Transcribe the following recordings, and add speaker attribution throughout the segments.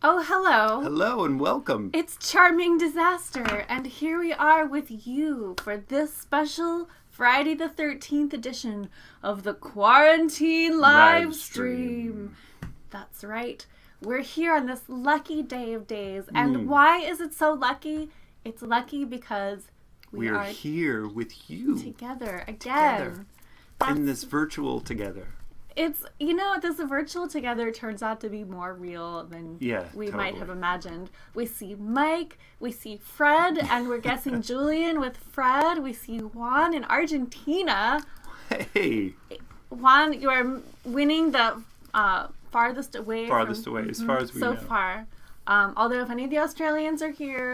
Speaker 1: Oh, hello.
Speaker 2: Hello and welcome.
Speaker 1: It's Charming Disaster, and here we are with you for this special Friday the 13th edition of the Quarantine Livestream. That's right. We're here on this lucky day of days. And why is it so lucky? It's lucky because we are
Speaker 2: here with you.
Speaker 1: Together again.
Speaker 2: In this virtual together.
Speaker 1: It's, this virtual together turns out to be more real than we might have imagined. We see Mike, we see Fred, and we're guessing Julian with Fred. We see Juan in Argentina.
Speaker 2: Hey.
Speaker 1: Juan, you are winning the farthest away,
Speaker 2: as far as we know.
Speaker 1: So far. Although if any of the Australians are here,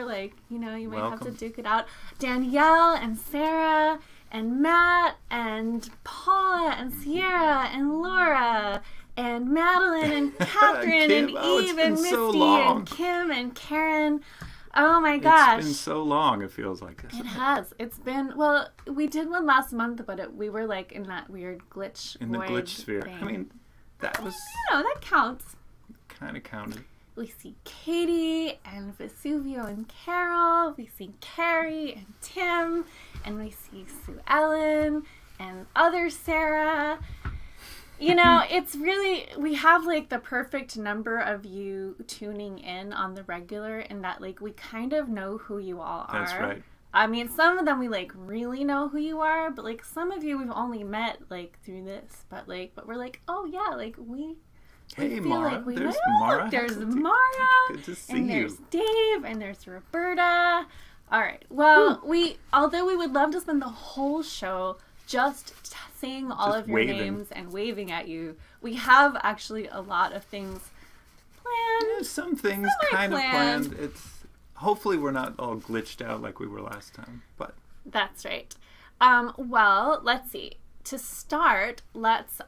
Speaker 1: you might have to duke it out. Danielle and Sarah and Matt and Paula and Sierra and Laura and Madeline and Catherine and Eve and Misty and Kim and Karen. Oh my gosh.
Speaker 2: It's been so long, it feels like.
Speaker 1: It has. It's been, we did one last month, but we were in that weird glitch
Speaker 2: in the glitch sphere.
Speaker 1: Thing.
Speaker 2: I mean, that was...
Speaker 1: that counts.
Speaker 2: Kind of counted.
Speaker 1: We see Katie and Vesuvio and Carol. We see Carrie and Tim. And we see Sue Ellen and other Sarah. It's really, we have the perfect number of you tuning in on the regular in that we kind of know who you all are.
Speaker 2: That's right.
Speaker 1: I mean, some of them we really know who you are, but some of you we've only met through this. But we're oh yeah, we...
Speaker 2: Hey, Mara. There's Mara.
Speaker 1: There's Mara.
Speaker 2: Good to see
Speaker 1: and
Speaker 2: you.
Speaker 1: There's Dave. And there's Roberta. All right. Well, although we would love to spend the whole show just saying all of your names and waving at you, we have actually a lot of things planned.
Speaker 2: Yeah, some things kind of planned. Hopefully we're not all glitched out like we were last time. But
Speaker 1: that's right. Well, let's see. To start, let's...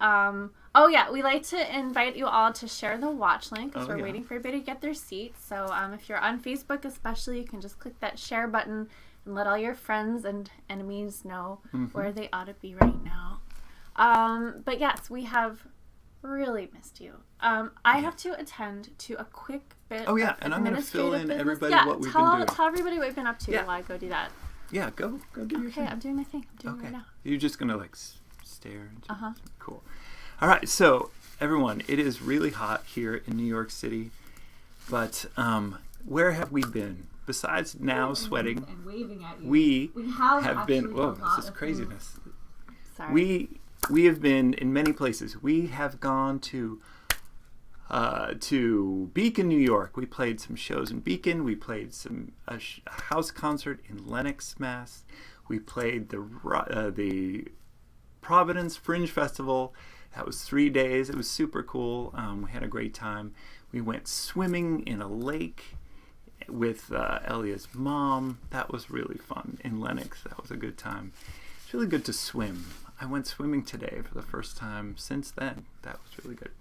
Speaker 1: we like to invite you all to share the watch link because we're waiting for everybody to get their seats. So if you're on Facebook especially, you can just click that share button and let all your friends and enemies know where they ought to be right now. But yes, we have really missed you. I have to attend to a quick bit of
Speaker 2: and I'm going to fill in
Speaker 1: business.
Speaker 2: everybody what we've been doing.
Speaker 1: Tell everybody what we've been up to while I go do that.
Speaker 2: Yeah, go do your thing.
Speaker 1: Okay, I'm doing my thing. I'm doing it right now.
Speaker 2: You're just going to stare? Cool. All right, so everyone, it is really hot here in New York City, but where have we been? Besides now sweating,
Speaker 1: and waving at you,
Speaker 2: we have been. Whoa, this is craziness. Sorry. We have been in many places. We have gone to Beacon, New York. We played some shows in Beacon. We played a house concert in Lenox, Mass. We played the Providence Fringe Festival. That was 3 days. It was super cool. We had a great time. We went swimming in a lake with Elia's mom. That was really fun in Lenox. That was a good time. It's really good to swim. I went swimming today for the first time since then. That was really good.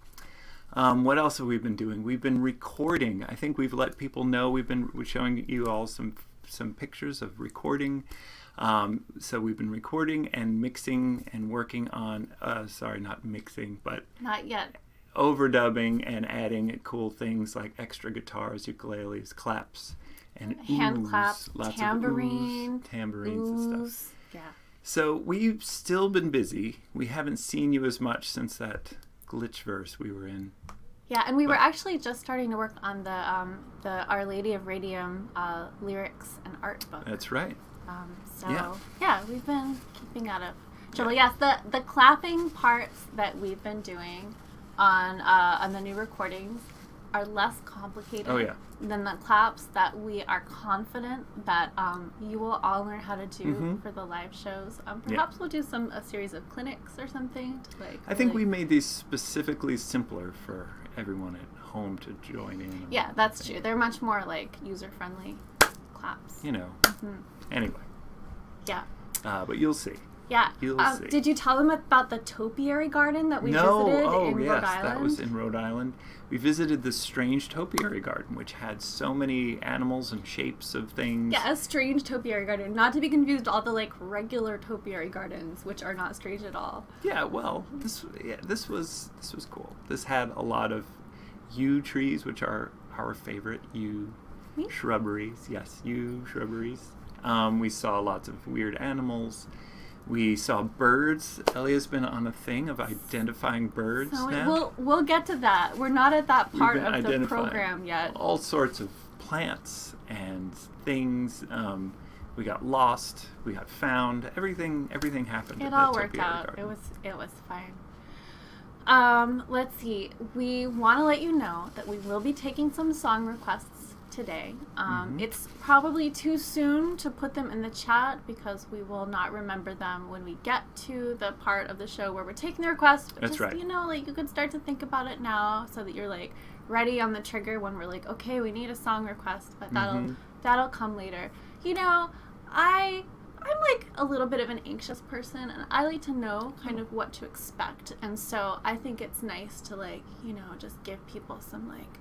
Speaker 2: What else have we been doing? We've been recording. I think we've let people know. We're showing you all some pictures of recording. So we've been recording and mixing and working on, not mixing, but...
Speaker 1: Not yet.
Speaker 2: Overdubbing and adding cool things like extra guitars, ukuleles, claps, and
Speaker 1: hand claps,
Speaker 2: lots
Speaker 1: tambourines
Speaker 2: and stuff.
Speaker 1: Yeah.
Speaker 2: So we've still been busy. We haven't seen you as much since that glitchverse we were in.
Speaker 1: Yeah, and we were actually just starting to work on the Our Lady of Radium lyrics and art book.
Speaker 2: That's right.
Speaker 1: We've been keeping out of trouble. Yes, the clapping parts that we've been doing on the new recordings are less complicated than the claps that we are confident that you will all learn how to do for the live shows. Perhaps we'll do a series of clinics or something.
Speaker 2: I think we made these specifically simpler for everyone at home to join in.
Speaker 1: Yeah, that's true. They're much more user-friendly claps.
Speaker 2: Anyway.
Speaker 1: Yeah.
Speaker 2: But you'll see.
Speaker 1: Yeah.
Speaker 2: You'll see.
Speaker 1: Did you tell them about the topiary garden that we visited in Rhode Island?
Speaker 2: That was in Rhode Island. We visited the strange topiary garden, which had so many animals and shapes of things.
Speaker 1: Yeah, a strange topiary garden. Not to be confused with all the regular topiary gardens, which are not strange at all.
Speaker 2: Yeah, well, this was cool. This had a lot of yew trees, which are our favorite yew
Speaker 1: Me?
Speaker 2: shrubberies. Yes, yew shrubberies. We saw lots of weird animals. We saw birds. Elliot's been on a thing of identifying birds
Speaker 1: So
Speaker 2: now.
Speaker 1: we'll get to that. We're not at that
Speaker 2: We've
Speaker 1: part
Speaker 2: been
Speaker 1: of the
Speaker 2: identifying
Speaker 1: program yet.
Speaker 2: all sorts of plants and things. We got lost. We got found. Everything happened.
Speaker 1: It
Speaker 2: at
Speaker 1: all
Speaker 2: the
Speaker 1: worked
Speaker 2: topiary
Speaker 1: out.
Speaker 2: garden.
Speaker 1: It was fine. Let's see. We want to let you know that we will be taking some song requests today. It's probably too soon to put them in the chat because we will not remember them when we get to the part of the show where we're taking the requests. But
Speaker 2: That's
Speaker 1: just,
Speaker 2: right.
Speaker 1: you know, like you could start to think about it now so that you're like ready on the trigger when we're like, okay, we need a song request, but that'll come later. You know, I'm like a little bit of an anxious person, and I like to know kind of what to expect, and so I think it's nice to, like, you know, just give people some like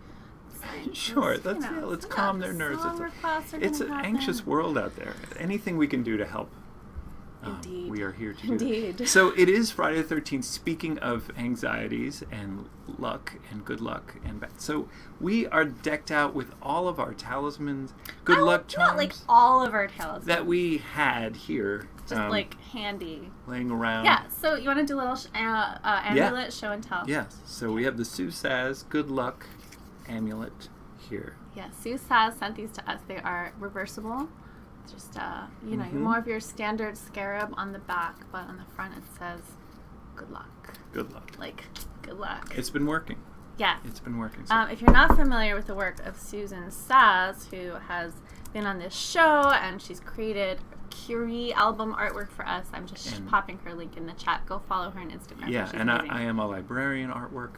Speaker 1: signs,
Speaker 2: Sure, let's
Speaker 1: so
Speaker 2: calm their nerves.
Speaker 1: song requests are
Speaker 2: It's
Speaker 1: gonna
Speaker 2: an
Speaker 1: happen.
Speaker 2: anxious world out there. Anything we can do to help,
Speaker 1: Indeed.
Speaker 2: we are here to do.
Speaker 1: Indeed.
Speaker 2: So it is Friday the 13th. Speaking of anxieties and luck and good luck and bad, so we are decked out with all of our talismans, good luck charms
Speaker 1: Not like all of our talismans.
Speaker 2: that we had here,
Speaker 1: just like handy.
Speaker 2: laying around.
Speaker 1: Yeah. So you want to do a little amulet show and tell?
Speaker 2: Yes. So we have the Sue Saz good luck amulet here.
Speaker 1: Yeah, Sue Saz sent these to us. They are reversible. Just, you know, more of your standard scarab on the back, but on the front it says, good luck.
Speaker 2: Good luck.
Speaker 1: Like, good luck.
Speaker 2: It's been working.
Speaker 1: Yeah.
Speaker 2: It's been working.
Speaker 1: If you're not familiar with the work of Susan Saz, who has been on this show, and she's created Curie album artwork for us, I'm just popping her link in the chat. Go follow her on Instagram.
Speaker 2: Yeah,
Speaker 1: she's
Speaker 2: and
Speaker 1: amazing.
Speaker 2: I am a librarian artwork.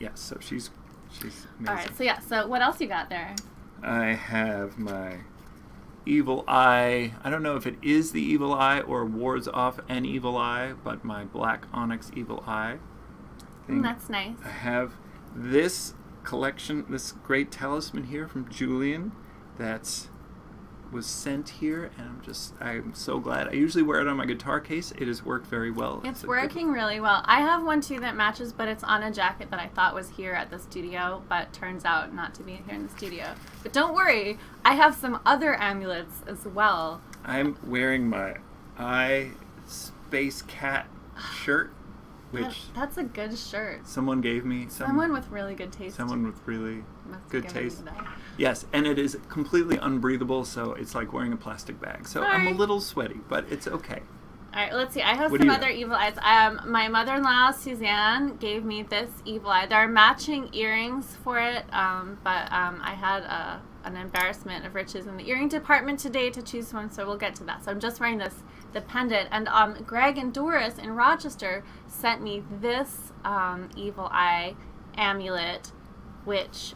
Speaker 2: Yes, so she's amazing.
Speaker 1: All right, so yeah, so what else you got there?
Speaker 2: I have my evil eye. I don't know if it is the evil eye or wards off an evil eye, but my black onyx evil eye thing.
Speaker 1: That's nice.
Speaker 2: I have this collection, this great talisman here from Julian that was sent here, and I'm so glad. I usually wear it on my guitar case. It has worked very well.
Speaker 1: It's working really well. I have one too that matches, but it's on a jacket that I thought was here at the studio, but turns out not to be here in the studio. But don't worry, I have some other amulets as well.
Speaker 2: I'm wearing my eye space cat shirt, which
Speaker 1: that's a good shirt.
Speaker 2: someone gave me.
Speaker 1: Someone with really good taste.
Speaker 2: Someone with really
Speaker 1: must have
Speaker 2: good
Speaker 1: given
Speaker 2: taste.
Speaker 1: you that.
Speaker 2: Yes, and it is completely unbreathable, so it's like wearing a plastic bag. So I'm a
Speaker 1: Sorry.
Speaker 2: little sweaty, but it's okay.
Speaker 1: All right, let's see. I have
Speaker 2: What do
Speaker 1: some
Speaker 2: you
Speaker 1: other
Speaker 2: have?
Speaker 1: evil eyes. My mother-in-law, Suzanne, gave me this evil eye. There are matching earrings for it, but I had an embarrassment of riches in the earring department today to choose one, so we'll get to that. So I'm just wearing the pendant. And Greg and Doris in Rochester sent me this evil eye amulet, which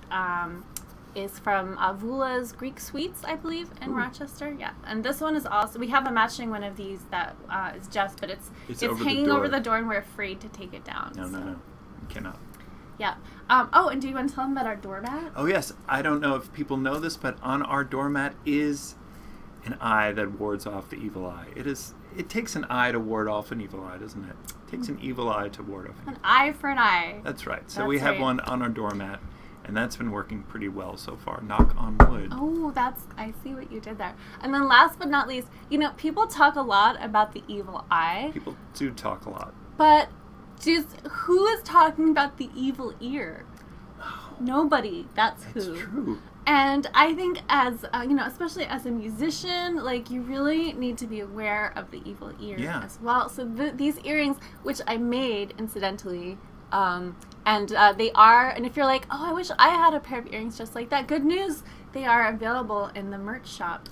Speaker 1: is from Vula's Greek Sweets, I believe, in Rochester. Yeah, and this one is also, we have a matching one of these that is just, but it's
Speaker 2: over the
Speaker 1: hanging
Speaker 2: door.
Speaker 1: over the door, and we're afraid to take it down.
Speaker 2: No,
Speaker 1: so.
Speaker 2: you cannot.
Speaker 1: Yeah. And do you want to tell them about our doormat?
Speaker 2: Oh yes, I don't know if people know this, but on our doormat is an eye that wards off the evil eye. It takes an eye to ward off an evil eye, doesn't it? It takes an evil eye to ward off
Speaker 1: An eye for an eye.
Speaker 2: That's right. So
Speaker 1: That's
Speaker 2: we have
Speaker 1: right.
Speaker 2: one on our doormat, and that's been working pretty well so far. Knock on wood.
Speaker 1: Oh, I see what you did there. And then last but not least, you know, people talk a lot about the evil eye,
Speaker 2: People do talk a lot.
Speaker 1: but who is talking about the evil ear? Nobody. That's who.
Speaker 2: It's true.
Speaker 1: And I think as, you know, especially as a musician, like, you really need to be aware of the evil ear as well. So these earrings, which I made, incidentally, and they are, and if you're like, oh, I wish I had a pair of earrings just like that, good news, they are available in the merch shop.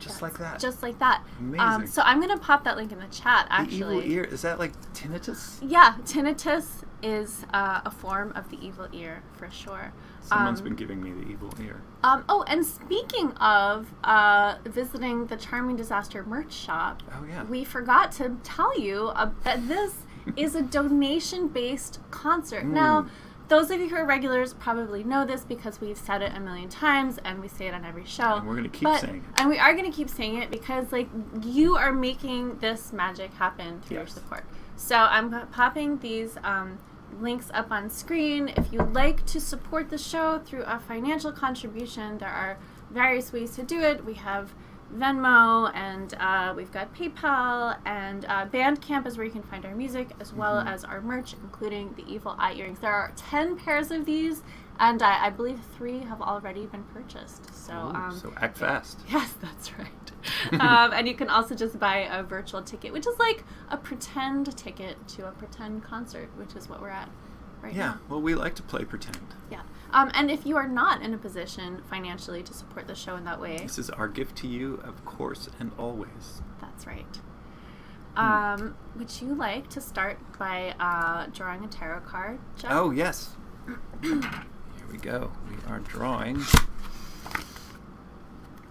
Speaker 2: Just like that.
Speaker 1: Just like that.
Speaker 2: Amazing.
Speaker 1: So I'm going to pop that link in the chat, actually.
Speaker 2: The evil ear, is that like tinnitus?
Speaker 1: Yeah, tinnitus is a form of the evil ear, for sure.
Speaker 2: Someone's been giving me the evil ear.
Speaker 1: And speaking of visiting the Charming Disaster merch shop, we forgot to tell you that this is a donation-based concert. Now, those of you who are regulars probably know this because we've said it a million times and we say it on every show.
Speaker 2: And we're going to keep saying it.
Speaker 1: And we are going to keep saying it because, like, you are making this magic happen through your support. So I'm popping these links up on screen. If you'd like to support the show through a financial contribution, there are various ways to do it. We have Venmo, and we've got PayPal, and Bandcamp is where you can find our music, as well as our merch, including the Evil Eye earrings. There are 10 pairs of these, and I believe 3 have already been purchased. So,
Speaker 2: so act fast.
Speaker 1: Yes, that's right. And you can also just buy a virtual ticket, which is like a pretend ticket to a pretend concert, which is what we're at right now.
Speaker 2: Yeah, well, we like to play pretend.
Speaker 1: Yeah. And if you are not in a position financially to support the show in that way...
Speaker 2: This is our gift to you, of course, and always.
Speaker 1: That's right. Would you like to start by drawing a tarot card, Jeff?
Speaker 2: Oh, yes. Here we go. We are drawing...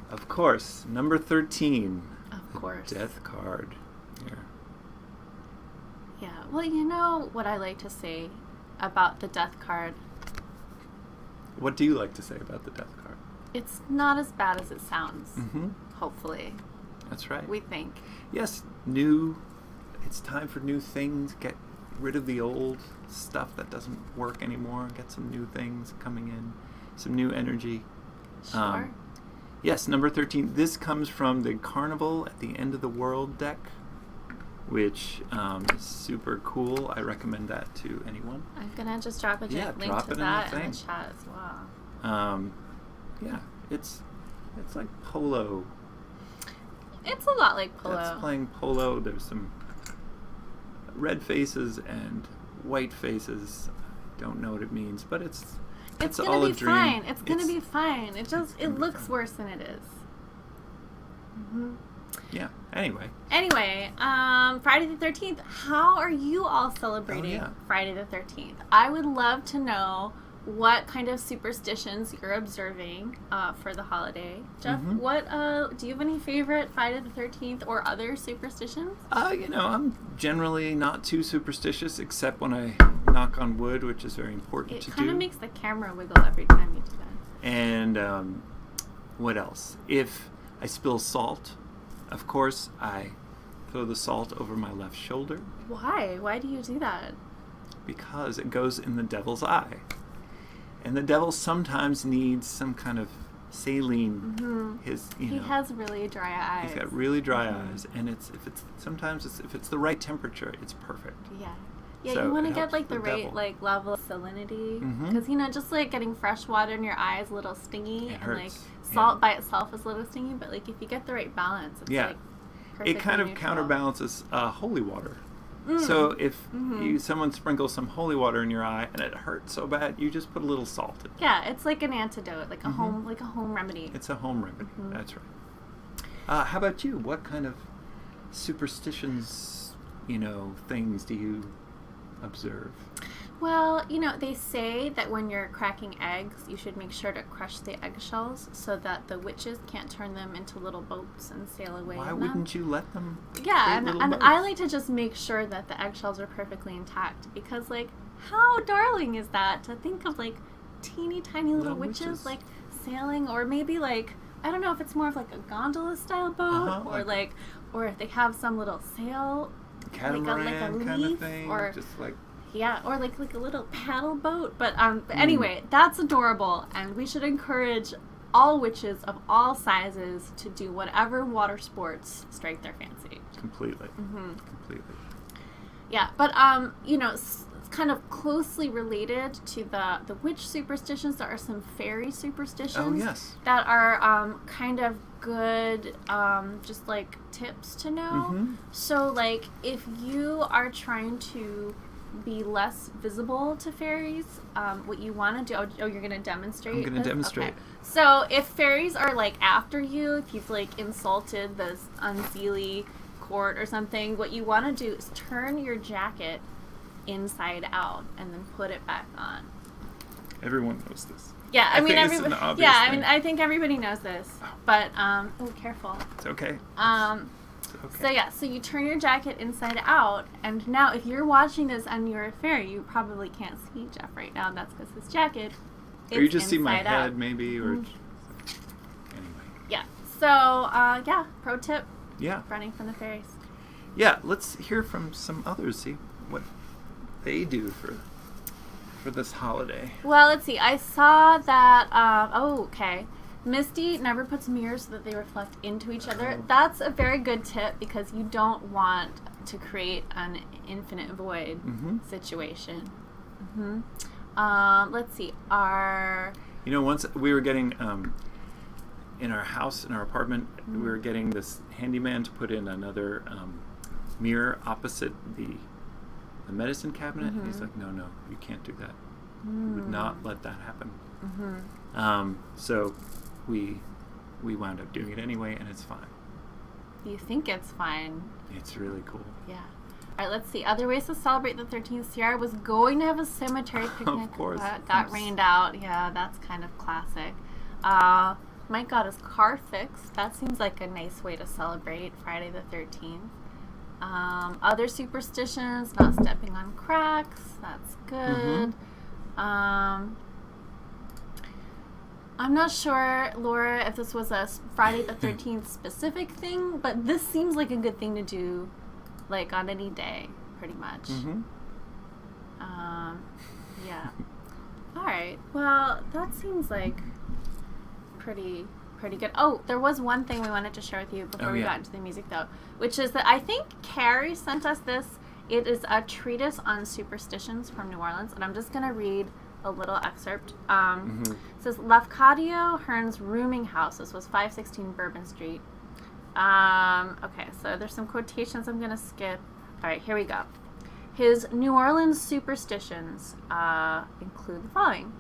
Speaker 2: Of course, number 13.
Speaker 1: Of course.
Speaker 2: Death card. Here.
Speaker 1: Yeah, well, you know what I like to say about the death card.
Speaker 2: What do you like to say about the death card?
Speaker 1: It's not as bad as it sounds,
Speaker 2: Mm-hmm.
Speaker 1: hopefully.
Speaker 2: That's right.
Speaker 1: We think.
Speaker 2: Yes, it's time for new things. Get rid of the old stuff that doesn't work anymore. Get some new things coming in. Some new energy.
Speaker 1: Sure.
Speaker 2: Yes, number 13. This comes from the Carnival at the End of the World deck, which is super cool. I recommend that to anyone.
Speaker 1: I'm going to just drop a link to that in the chat as well.
Speaker 2: Yeah, it's like polo.
Speaker 1: It's a lot like polo.
Speaker 2: That's playing polo. There's some red faces and white faces. I don't know what it means, but it's all a dream.
Speaker 1: Fine. It's gonna be fine. It looks worse than it is. Mm-hmm.
Speaker 2: Yeah. Anyway,
Speaker 1: Friday the 13th. How are you all celebrating Friday the 13th? I would love to know what kind of superstitions you're observing for the holiday. Jeff, what do you have any favorite Friday the 13th or other superstitions?
Speaker 2: I'm generally not too superstitious, except when I knock on wood, which is very important to do.
Speaker 1: It kind of makes the camera wiggle every time you do that.
Speaker 2: And what else? If I spill salt, of course, I throw the salt over my left shoulder.
Speaker 1: Why? Why do you do that?
Speaker 2: Because it goes in the devil's eye. And the devil sometimes needs some kind of saline.
Speaker 1: He has really dry eyes.
Speaker 2: He's got really dry eyes, and if it's the right temperature, it's perfect.
Speaker 1: Yeah. Yeah,
Speaker 2: So
Speaker 1: you want to
Speaker 2: it
Speaker 1: get
Speaker 2: helps
Speaker 1: like the
Speaker 2: the
Speaker 1: right
Speaker 2: devil.
Speaker 1: like level of salinity, because just like getting fresh water in your eye is a little stingy,
Speaker 2: It
Speaker 1: and like
Speaker 2: hurts.
Speaker 1: salt by itself is a little stingy, but like if you get the right balance, it's like perfectly
Speaker 2: It kind of
Speaker 1: neutral.
Speaker 2: counterbalances holy water. So if someone sprinkles some holy water in your eye and it hurts so bad, you just put a little salt in it.
Speaker 1: Yeah, it's like an antidote, like a home remedy.
Speaker 2: It's a home remedy. That's right. How about you? What kind of superstitions, things do you observe?
Speaker 1: Well, they say that when you're cracking eggs, you should make sure to crush the eggshells so that the witches can't turn them into little boats and sail away.
Speaker 2: Why wouldn't you let them?
Speaker 1: Yeah,
Speaker 2: create
Speaker 1: and
Speaker 2: little boats?
Speaker 1: I like to just make sure that the eggshells are perfectly intact, because like, how darling is that to think of like teeny tiny little witches like sailing, or maybe like, I don't know if it's more of like a gondola style boat, or if they have some little sail,
Speaker 2: catamaran
Speaker 1: like a
Speaker 2: kind
Speaker 1: leaf,
Speaker 2: of thing,
Speaker 1: or
Speaker 2: just like.
Speaker 1: Yeah, or like a little paddle boat. But anyway, that's adorable, and we should encourage all witches of all sizes to do whatever water sports strike their fancy.
Speaker 2: Completely. Completely.
Speaker 1: Yeah, but it's kind of closely related to the witch superstitions. There are some fairy superstitions.
Speaker 2: Oh, yes.
Speaker 1: That are kind of good, just like tips to know. So like, if you are trying to be less visible to fairies, what you want to do, you're going to demonstrate.
Speaker 2: I'm going to demonstrate.
Speaker 1: Okay. So if fairies are like after you, if you've like insulted this unseelie court or something, what you want to do is turn your jacket inside out and then put it back on.
Speaker 2: Everyone knows this.
Speaker 1: Yeah, I mean,
Speaker 2: everybody.
Speaker 1: I think everybody knows this, but careful.
Speaker 2: It's okay.
Speaker 1: Okay. So you turn your jacket inside out, and now if you're watching this and you're a fairy, you probably can't see Jeff right now. That's because his jacket is
Speaker 2: or you just see my
Speaker 1: inside out.
Speaker 2: head, maybe, or anyway.
Speaker 1: Yeah. So pro tip.
Speaker 2: Yeah.
Speaker 1: Running from the fairies.
Speaker 2: Yeah. Let's hear from some others. See what they do for for this holiday?
Speaker 1: Well, let's see. I saw that. Okay. Misty never puts mirrors so that they reflect into each other. That's a very good tip because you don't want to create an infinite void situation. Let's see.
Speaker 2: Once we were getting in our house, in our apartment, we were getting this handyman to put in another mirror opposite the medicine cabinet. And he's like, no, you can't do that. We would not let that happen. So we wound up doing it anyway, and it's fine.
Speaker 1: You think it's fine?
Speaker 2: It's really cool.
Speaker 1: Yeah. All right, let's see. Other ways to celebrate the 13th. Sierra was going to have a cemetery picnic.
Speaker 2: Of course.
Speaker 1: Got rained out. Yeah, that's kind of classic. Mike got his car fixed. That seems like a nice way to celebrate Friday the 13th. Other superstitions, not stepping on cracks. That's good. I'm not sure, Laura, if this was a Friday the 13th specific thing, but this seems like a good thing to do, like, on any day, pretty much. Yeah. All right. Well, that seems like pretty good. Oh, there was one thing we wanted to share with you before we got into the music, though, which is that I think Carrie sent us this. It is a treatise on superstitions from New Orleans, and I'm just going to read a little excerpt. It says, Lafcadio Hearn's rooming house. This was 516 Bourbon Street. Okay, so there's some quotations I'm going to skip. All right, here we go. His New Orleans superstitions include the following.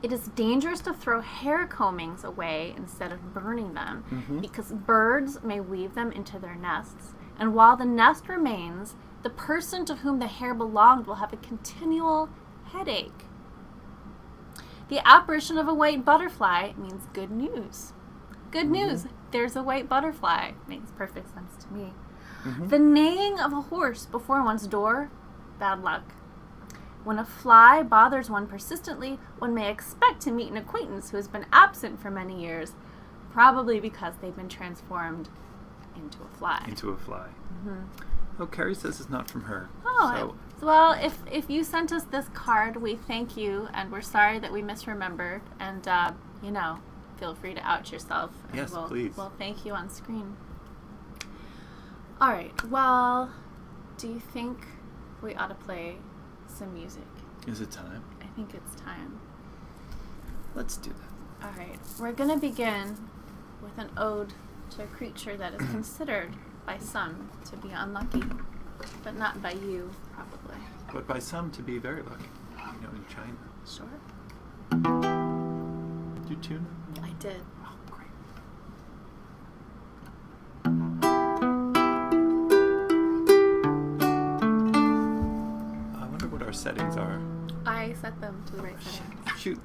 Speaker 1: It is dangerous to throw hair combings away instead of burning them because birds may weave them into their nests. And while the nest remains, the person to whom the hair belonged will have a continual headache. The apparition of a white butterfly means good news. Good news. There's a white butterfly. Makes perfect sense to me. The neighing of a horse before one's door, bad luck. When a fly bothers one persistently, one may expect to meet an acquaintance who has been absent for many years, probably because they've been transformed into a fly. Oh, Carrie says it's not from her. Oh, well, if you sent us this card, we thank you, and we're sorry that we misremembered, and, feel free to out yourself.
Speaker 2: Yes, please.
Speaker 1: We'll thank you on screen. All right, well, do you think we ought to play some music?
Speaker 2: Is it time?
Speaker 1: I think it's time.
Speaker 2: Let's do that.
Speaker 1: All right, we're going to begin with an ode to a creature that is considered by some to be unlucky, but not by you, probably.
Speaker 2: But by some to be very lucky, in China.
Speaker 1: Sure.
Speaker 2: Did you tune?
Speaker 1: I did.
Speaker 2: Oh, great. I wonder what our settings are.
Speaker 1: I set them to the right settings.
Speaker 2: Shoot.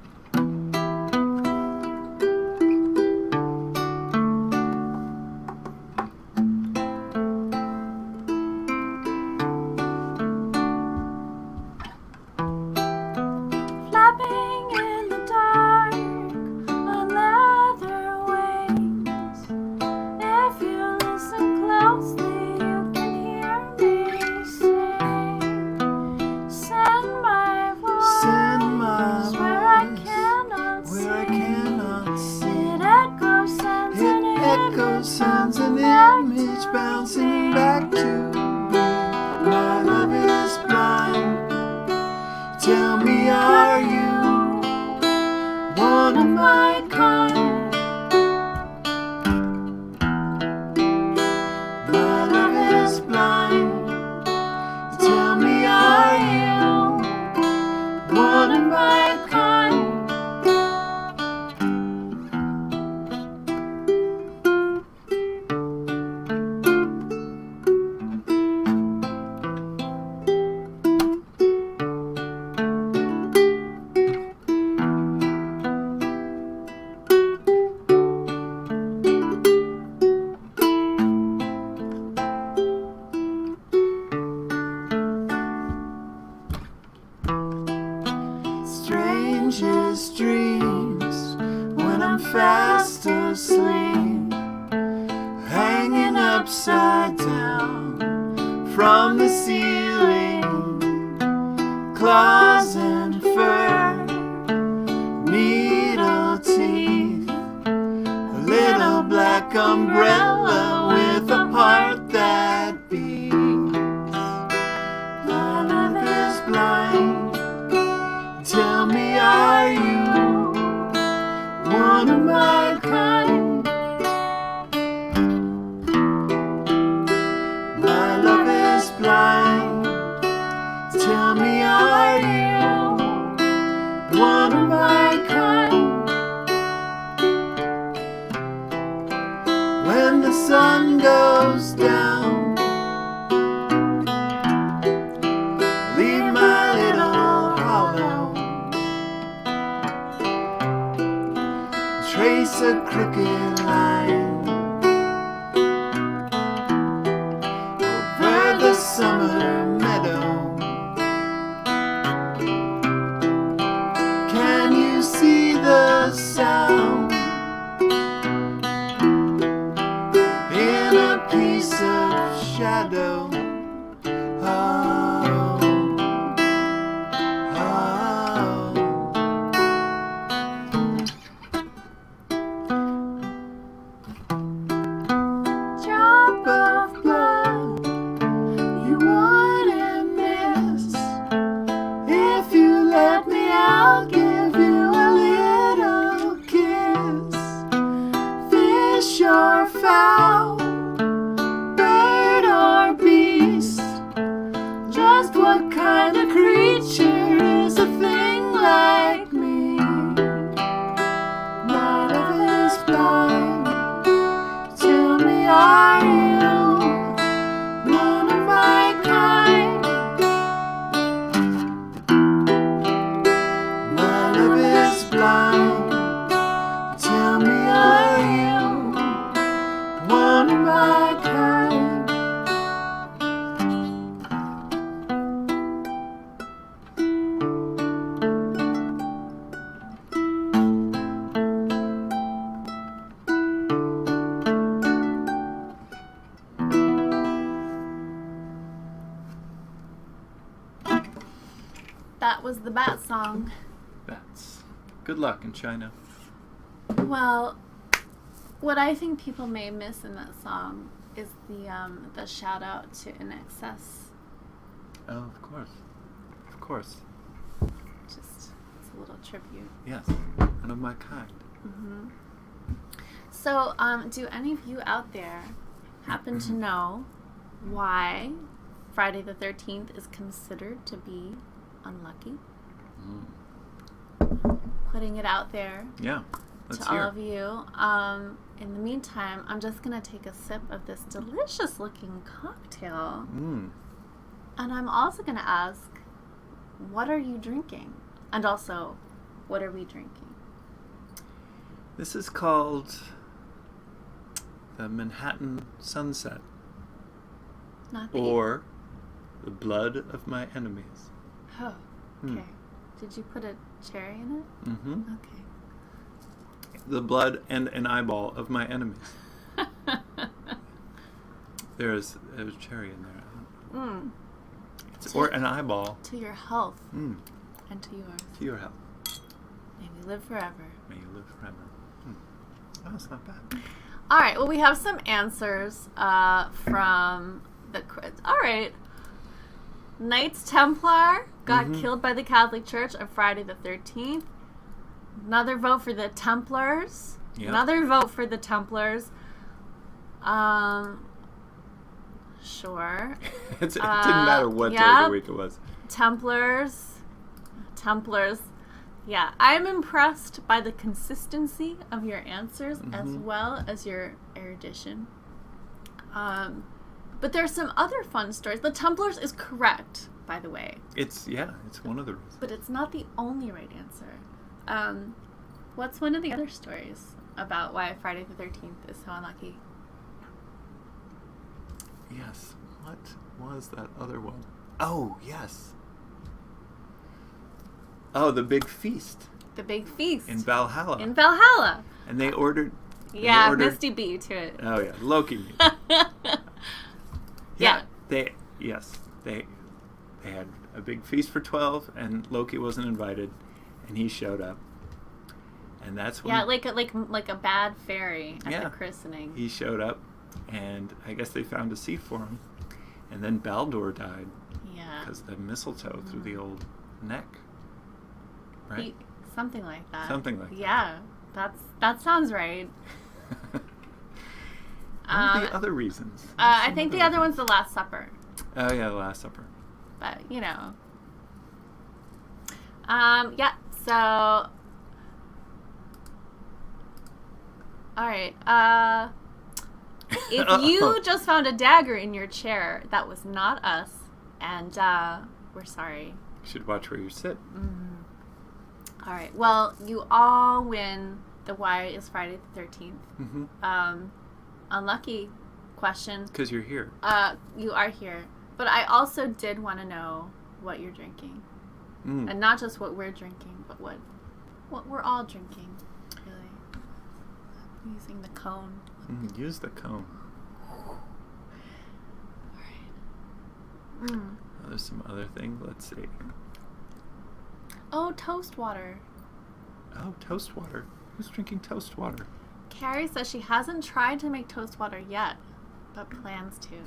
Speaker 3: From the ceiling, claws and
Speaker 2: black umbrella with a heart that beats. My love is blind. Tell me, are you one of my kind? My love is blind. Tell me, are you one of my kind? When the sun goes down, leave my little hollow. Trace a crooked line over the summer meadow. Can you see the sound in a piece of shadow? Oh, oh. Drop of blood you wouldn't miss. If you let me, I'll give you a little kiss. Fish or fowl, bird or beast, just what kind of creature is a thing like me? My love is blind. Tell me, are you one of my kind? My love is blind. Tell me, are you one of my kind?
Speaker 1: That was the bat song.
Speaker 2: That's good luck in China.
Speaker 1: Well, what I think people may miss in that song is the shout out to In Excess.
Speaker 2: Oh, of course. Of course.
Speaker 1: Just it's a little tribute.
Speaker 2: Yes. One of my kind.
Speaker 1: Mm-hmm. So, do any of you out there happen to know why Friday the 13th is considered to be unlucky? Putting it out there.
Speaker 2: Yeah. Let's
Speaker 1: to
Speaker 2: hear.
Speaker 1: all of you. In the meantime, I'm just going to take a sip of this delicious looking cocktail. And I'm also going to ask, what are you drinking? And also, what are we drinking?
Speaker 2: This is called the Manhattan Sunset,
Speaker 1: Not the
Speaker 2: or the Blood of My Enemies.
Speaker 1: Oh, okay. Did you put a cherry in it?
Speaker 2: Mm-hmm.
Speaker 1: Okay.
Speaker 2: The blood and an eyeball of my enemies. There's cherry in there. Or an eyeball.
Speaker 1: To your health.
Speaker 2: And
Speaker 1: to yours.
Speaker 2: to your health.
Speaker 1: May we live forever.
Speaker 2: May you live forever. Oh, that's not bad.
Speaker 1: All right. Well, we have some answers from the quiz. All right. Knights Templar got killed by the Catholic Church on Friday the 13th. Another vote for the Templars. Yep. Another vote for the Templars. Sure.
Speaker 2: It didn't matter what day of the week it was.
Speaker 1: Templars. Yeah, I'm impressed by the consistency of your answers as well as your erudition. But there's some other fun stories. The Templars is correct, by the way.
Speaker 2: It's one of the reasons.
Speaker 1: But it's not the only right answer. What's one of the other stories about why Friday the 13th is so unlucky?
Speaker 2: Yes. What was that other one? Oh, yes. Oh, the big feast.
Speaker 1: The big feast.
Speaker 2: In Valhalla.
Speaker 1: And
Speaker 2: they ordered...
Speaker 1: Misty beat to it.
Speaker 2: Oh, yeah. Loki meat.
Speaker 1: Yeah.
Speaker 2: They had a big feast for 12, and Loki wasn't invited, and he showed up. And that's when
Speaker 1: like a bad fairy at the christening.
Speaker 2: He showed up, and I guess they found a seat for him. And then Baldur died.
Speaker 1: Yeah.
Speaker 2: Because of the mistletoe through the old neck. Right?
Speaker 1: Something like that.
Speaker 2: Something like that.
Speaker 1: Yeah. That sounds right.
Speaker 2: What are the other reasons?
Speaker 1: I think the other one's the Last Supper.
Speaker 2: Oh, yeah, the Last Supper.
Speaker 1: But, you know. Yeah, so... Alright, if you just found a dagger in your chair, that was not us, and, we're sorry.
Speaker 2: You should watch where you sit.
Speaker 1: Mm-hmm. Alright, well, you all win the Why is Friday the 13th.
Speaker 2: Mm-hmm.
Speaker 1: Unlucky question.
Speaker 2: Because you're here.
Speaker 1: You are here. But I also did want to know what you're drinking. And not just what we're drinking, but what we're all drinking, really. I'm using the cone.
Speaker 2: Use the cone.
Speaker 1: Alright.
Speaker 2: Oh, there's some other thing. Let's see.
Speaker 1: Oh, toast water.
Speaker 2: Oh, toast water. Who's drinking toast water?
Speaker 1: Carrie says she hasn't tried to make toast water yet, but plans to.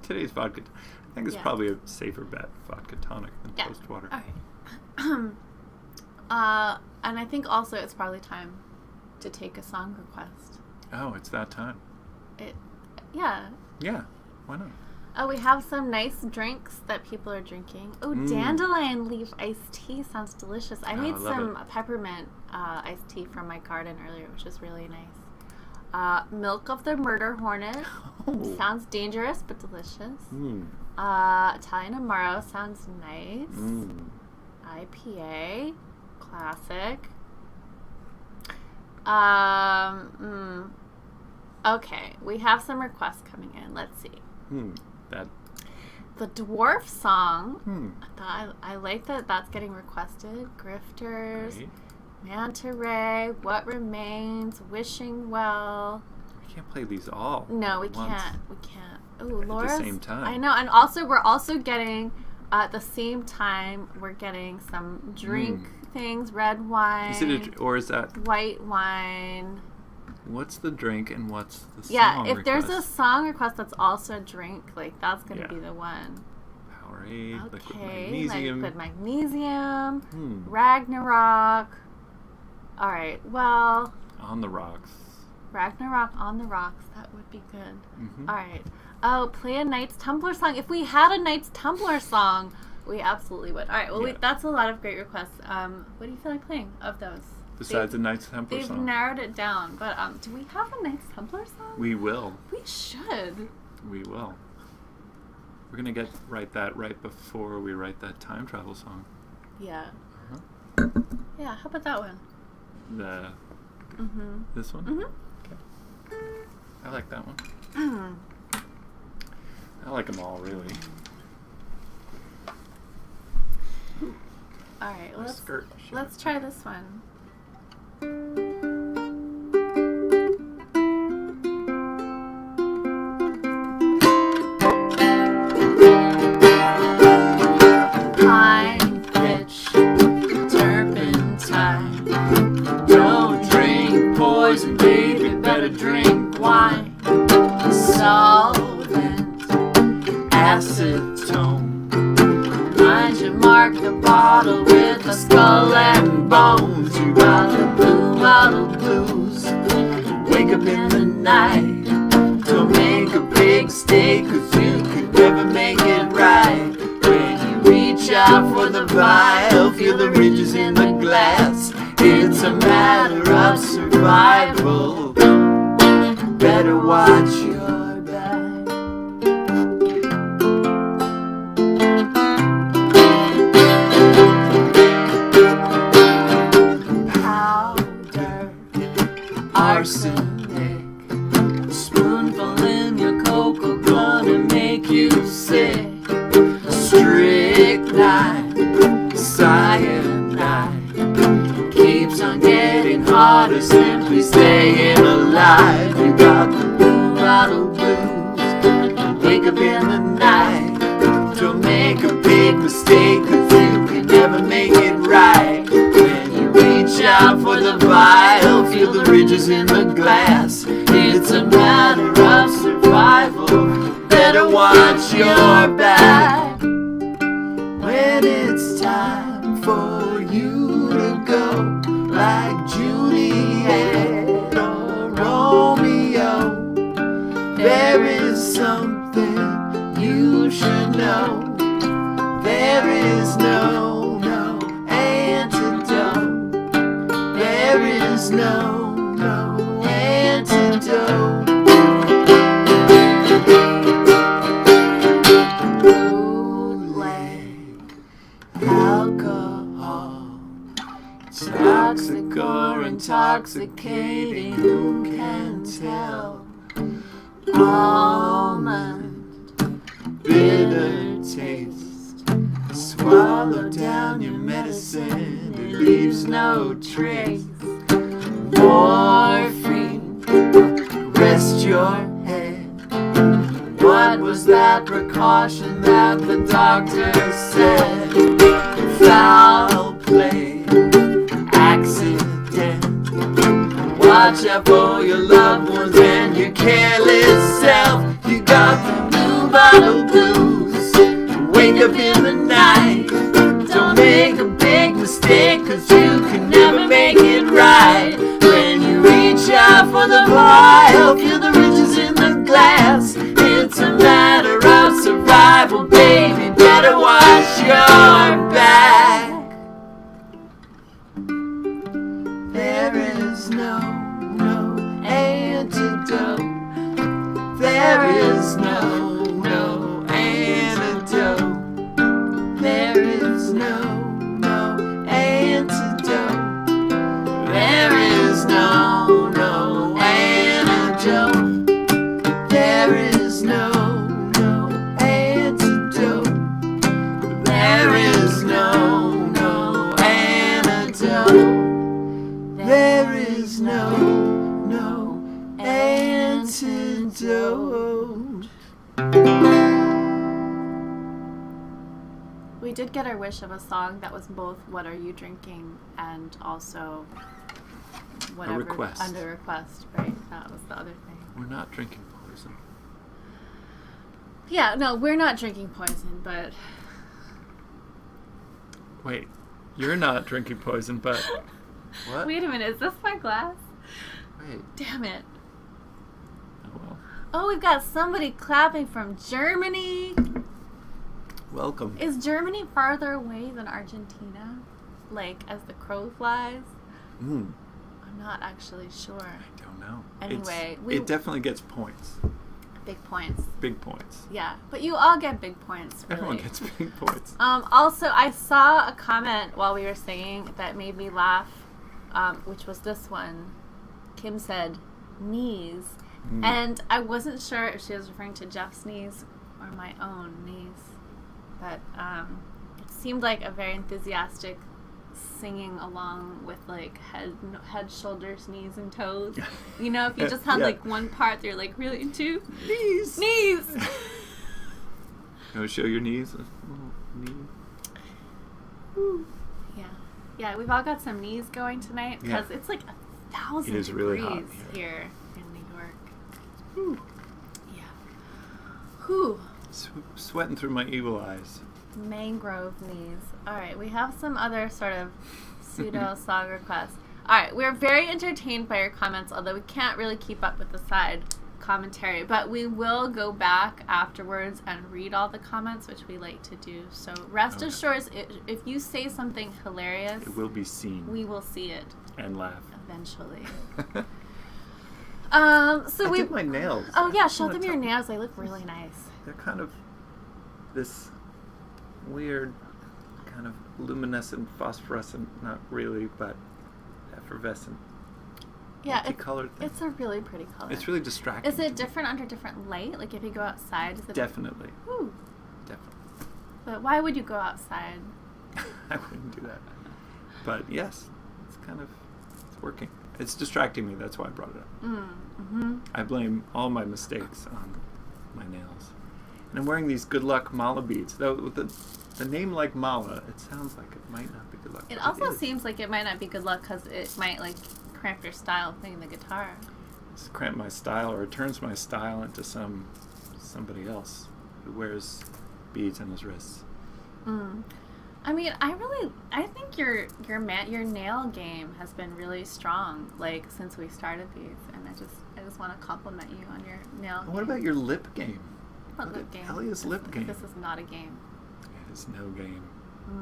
Speaker 2: Today's vodka. I think it's probably a safer bet, vodka tonic, than toast water.
Speaker 1: All right. And I think also it's probably time to take a song request.
Speaker 2: Oh, it's that time.
Speaker 1: Yeah.
Speaker 2: Yeah. Why not?
Speaker 1: Oh, we have some nice drinks that people are drinking. Oh, dandelion leaf iced tea sounds delicious. I made some peppermint iced tea from my garden earlier, which is really nice. Milk of the murder hornet. Sounds dangerous, but delicious. Italian Amaro sounds nice. IPA. Classic. Okay, we have some requests coming in. Let's see. The dwarf song. I like that that's getting requested. Grifters. Great. Manta Ray. What Remains. Wishing Well.
Speaker 2: We can't play these all.
Speaker 1: No, we can't. We can't. Ooh, Laura's.
Speaker 2: At the same time.
Speaker 1: I know, and also we're also getting at the same time we're getting some drink things. Red wine.
Speaker 2: Is it or is that
Speaker 1: white wine?
Speaker 2: What's the drink and what's the song?
Speaker 1: Yeah, if there's a song request that's also a drink, like that's gonna be the one.
Speaker 2: Powerade,
Speaker 1: okay, liquid magnesium, Ragnarok. All right, well.
Speaker 2: On the Rocks.
Speaker 1: Ragnarok on the Rocks. That would be good. All right. Oh, play a Knights Templar song. If we had a Knights Templar song, we absolutely would. All right. Well, that's a lot of great requests. What do you feel like playing of those?
Speaker 2: Besides the Knights Templar song.
Speaker 1: They've narrowed it down. But do we have a Knights Templar song?
Speaker 2: We will.
Speaker 1: We should.
Speaker 2: We will. We're going to write that right before we write that time travel song.
Speaker 1: Yeah. Yeah, how about that one?
Speaker 2: This one? Okay. I like that one. I like them all, really.
Speaker 1: All right, let's try this one. Pine, pitch, turpentine. Don't drink poison, baby, better drink wine. Solvent, acetone. Mind you mark the bottle with a skull and bones. You got the blue bottle blues. Wake up in the night. Don't make a big mistake, 'cause you could never make it right. When you reach out for the vial, feel the ridges in the glass. It's a matter of survival. Better watch your back. Powder, arsenic, a spoonful in your cocoa gonna make you sick. Strychnine, cyanide, keeps on getting harder, simply staying alive. You got the blue bottle blues. Wake up in the night. Don't make a big mistake, 'cause you can never make it right. When you reach out for the
Speaker 2: ridges in the glass. It's a matter of survival. Better watch your back when it's time for you to go. Like Juliet or Romeo, there is something you should know. There is no antidote. There is no antidote. Bootleg alcohol, toxic or intoxicating, who can tell? Almond, bitter taste. Swallow down your medicine, it leaves no trace. Morphine, rest your head. What was that precaution that the doctor said? Foul play, accident. Watch out for your loved ones and your careless self. You got the blue bottle blues. Wake up in the night. Don't make a big mistake, 'cause you can never make it right. When you reach out for the vial, feel the riches in the glass. It's a matter of survival, baby. Better watch your back. There is no antidote. There is no antidote. There is no antidote. There is no antidote. There is no antidote. There is no antidote. There is no antidote.
Speaker 1: We did get our wish of a song that was both "What Are You Drinking" and also whatever
Speaker 2: request.
Speaker 1: Under request, right? That was the other thing.
Speaker 2: We're not drinking poison.
Speaker 1: Yeah, no, we're not drinking poison, but
Speaker 2: Wait, you're not drinking poison, but what?
Speaker 1: wait a minute, is this my glass?
Speaker 2: Wait.
Speaker 1: Damn it.
Speaker 2: Oh well.
Speaker 1: Oh, we've got somebody clapping from Germany.
Speaker 2: Welcome.
Speaker 1: Is Germany farther away than Argentina? Like, as the crow flies? I'm not actually sure.
Speaker 2: I don't know.
Speaker 1: Anyway,
Speaker 2: it definitely gets points.
Speaker 1: Big points.
Speaker 2: Big points.
Speaker 1: Yeah, but you all get big points, really.
Speaker 2: Everyone gets big points.
Speaker 1: Also, I saw a comment while we were singing that made me laugh, which was this one. Kim said, knees. And I wasn't sure if she was referring to Jeff's knees or my own knees. But it seemed like a very enthusiastic singing along with like head, shoulders, knees, and toes. You know, if you just had like one part that you're like really into.
Speaker 2: Knees.
Speaker 1: Knees.
Speaker 2: You want to show your knees? Knee.
Speaker 1: Yeah, we've all got some knees going tonight because it's like 1,000
Speaker 2: It is
Speaker 1: degrees
Speaker 2: really hot
Speaker 1: here in New York. Whew. Yeah. Whew.
Speaker 2: Sweating through my evil eyes.
Speaker 1: Mangrove knees. All right, we have some other sort of pseudo song requests. All right, we're very entertained by your comments, although we can't really keep up with the side commentary, but we will go back afterwards and read all the comments, which we like to do. So rest assured, if you say something hilarious,
Speaker 2: it will be seen.
Speaker 1: We will see it
Speaker 2: and laugh
Speaker 1: eventually.
Speaker 2: So we did my nails.
Speaker 1: Oh yeah, show them your nails. They look really nice.
Speaker 2: They're kind of this weird, kind of luminescent, phosphorescent, not really, but effervescent.
Speaker 1: Yeah,
Speaker 2: multicolored thing.
Speaker 1: It's a really pretty color.
Speaker 2: It's really distracting.
Speaker 1: Is it different under different light? Like if you go outside, is it
Speaker 2: definitely?
Speaker 1: Ooh.
Speaker 2: Definitely.
Speaker 1: But why would you go outside?
Speaker 2: I wouldn't do that. But yes, it's working. It's distracting me. That's why I brought it up.
Speaker 1: Mm-hmm.
Speaker 2: I blame all my mistakes on my nails. And I'm wearing these good luck mala beads. Though with the name like mala, it sounds like it might not be good luck.
Speaker 1: It also seems like it might not be good luck because it might like cramp your style playing the guitar.
Speaker 2: It's cramp my style, or it turns my style into somebody else who wears beads on his wrists.
Speaker 1: I mean, I think your nail game has been really strong, like, since we started these, and I just want to compliment you on your nail game.
Speaker 2: What about your lip game?
Speaker 1: What lip game?
Speaker 2: Ellie's lip game.
Speaker 1: This is not a game.
Speaker 2: It is no game.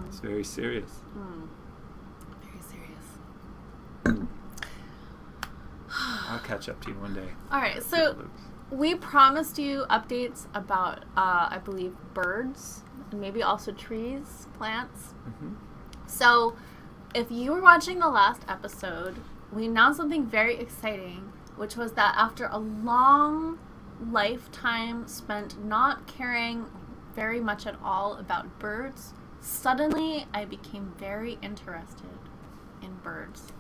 Speaker 2: It's very serious.
Speaker 1: Very serious.
Speaker 2: I'll catch up to you one day.
Speaker 1: All right, so we promised you updates about, I believe, birds, and maybe also trees, plants. So, if you were watching the last episode, we announced something very exciting, which was that after a long lifetime spent not caring very much at all about birds, suddenly I became very interested in birds.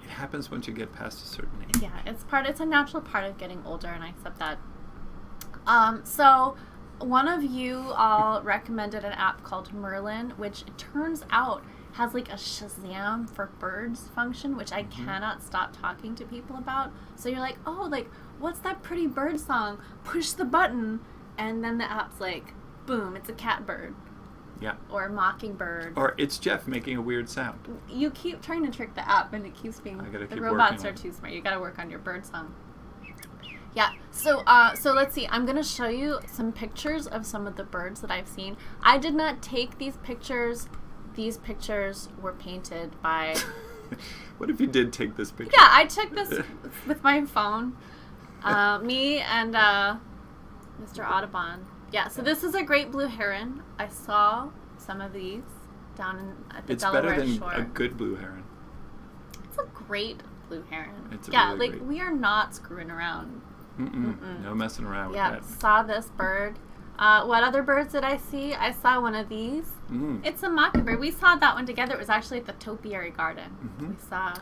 Speaker 2: It happens once you get past a certain age.
Speaker 1: Yeah, it's a natural part of getting older, and I accept that. So one of you all recommended an app called Merlin, which it turns out has like a Shazam for birds function, which I cannot stop talking to people about. So you're like, oh, like, what's that pretty bird song? Push the button, and then the app's like, boom, it's a catbird.
Speaker 2: Yeah.
Speaker 1: Or a mockingbird.
Speaker 2: Or it's Jeff making a weird sound.
Speaker 1: You keep trying to trick the app, and it keeps being, the robots are too smart. You gotta work on your bird song. Yeah, so let's see. I'm going to show you some pictures of some of the birds that I've seen. I did not take these pictures. These pictures were painted by...
Speaker 2: What if you did take this picture?
Speaker 1: Yeah, I took this with my phone. Me and Mr. Audubon. Yeah, so this is a great blue heron. I saw some of these down at the Delaware Shore.
Speaker 2: It's better than a good blue heron.
Speaker 1: It's a great blue heron.
Speaker 2: It's
Speaker 1: really
Speaker 2: great.
Speaker 1: We are not screwing around.
Speaker 2: No messing around with that.
Speaker 1: Yeah, saw this bird. What other birds did I see? I saw one of these. It's a mockingbird. We saw that one together. It was actually at the topiary garden. We saw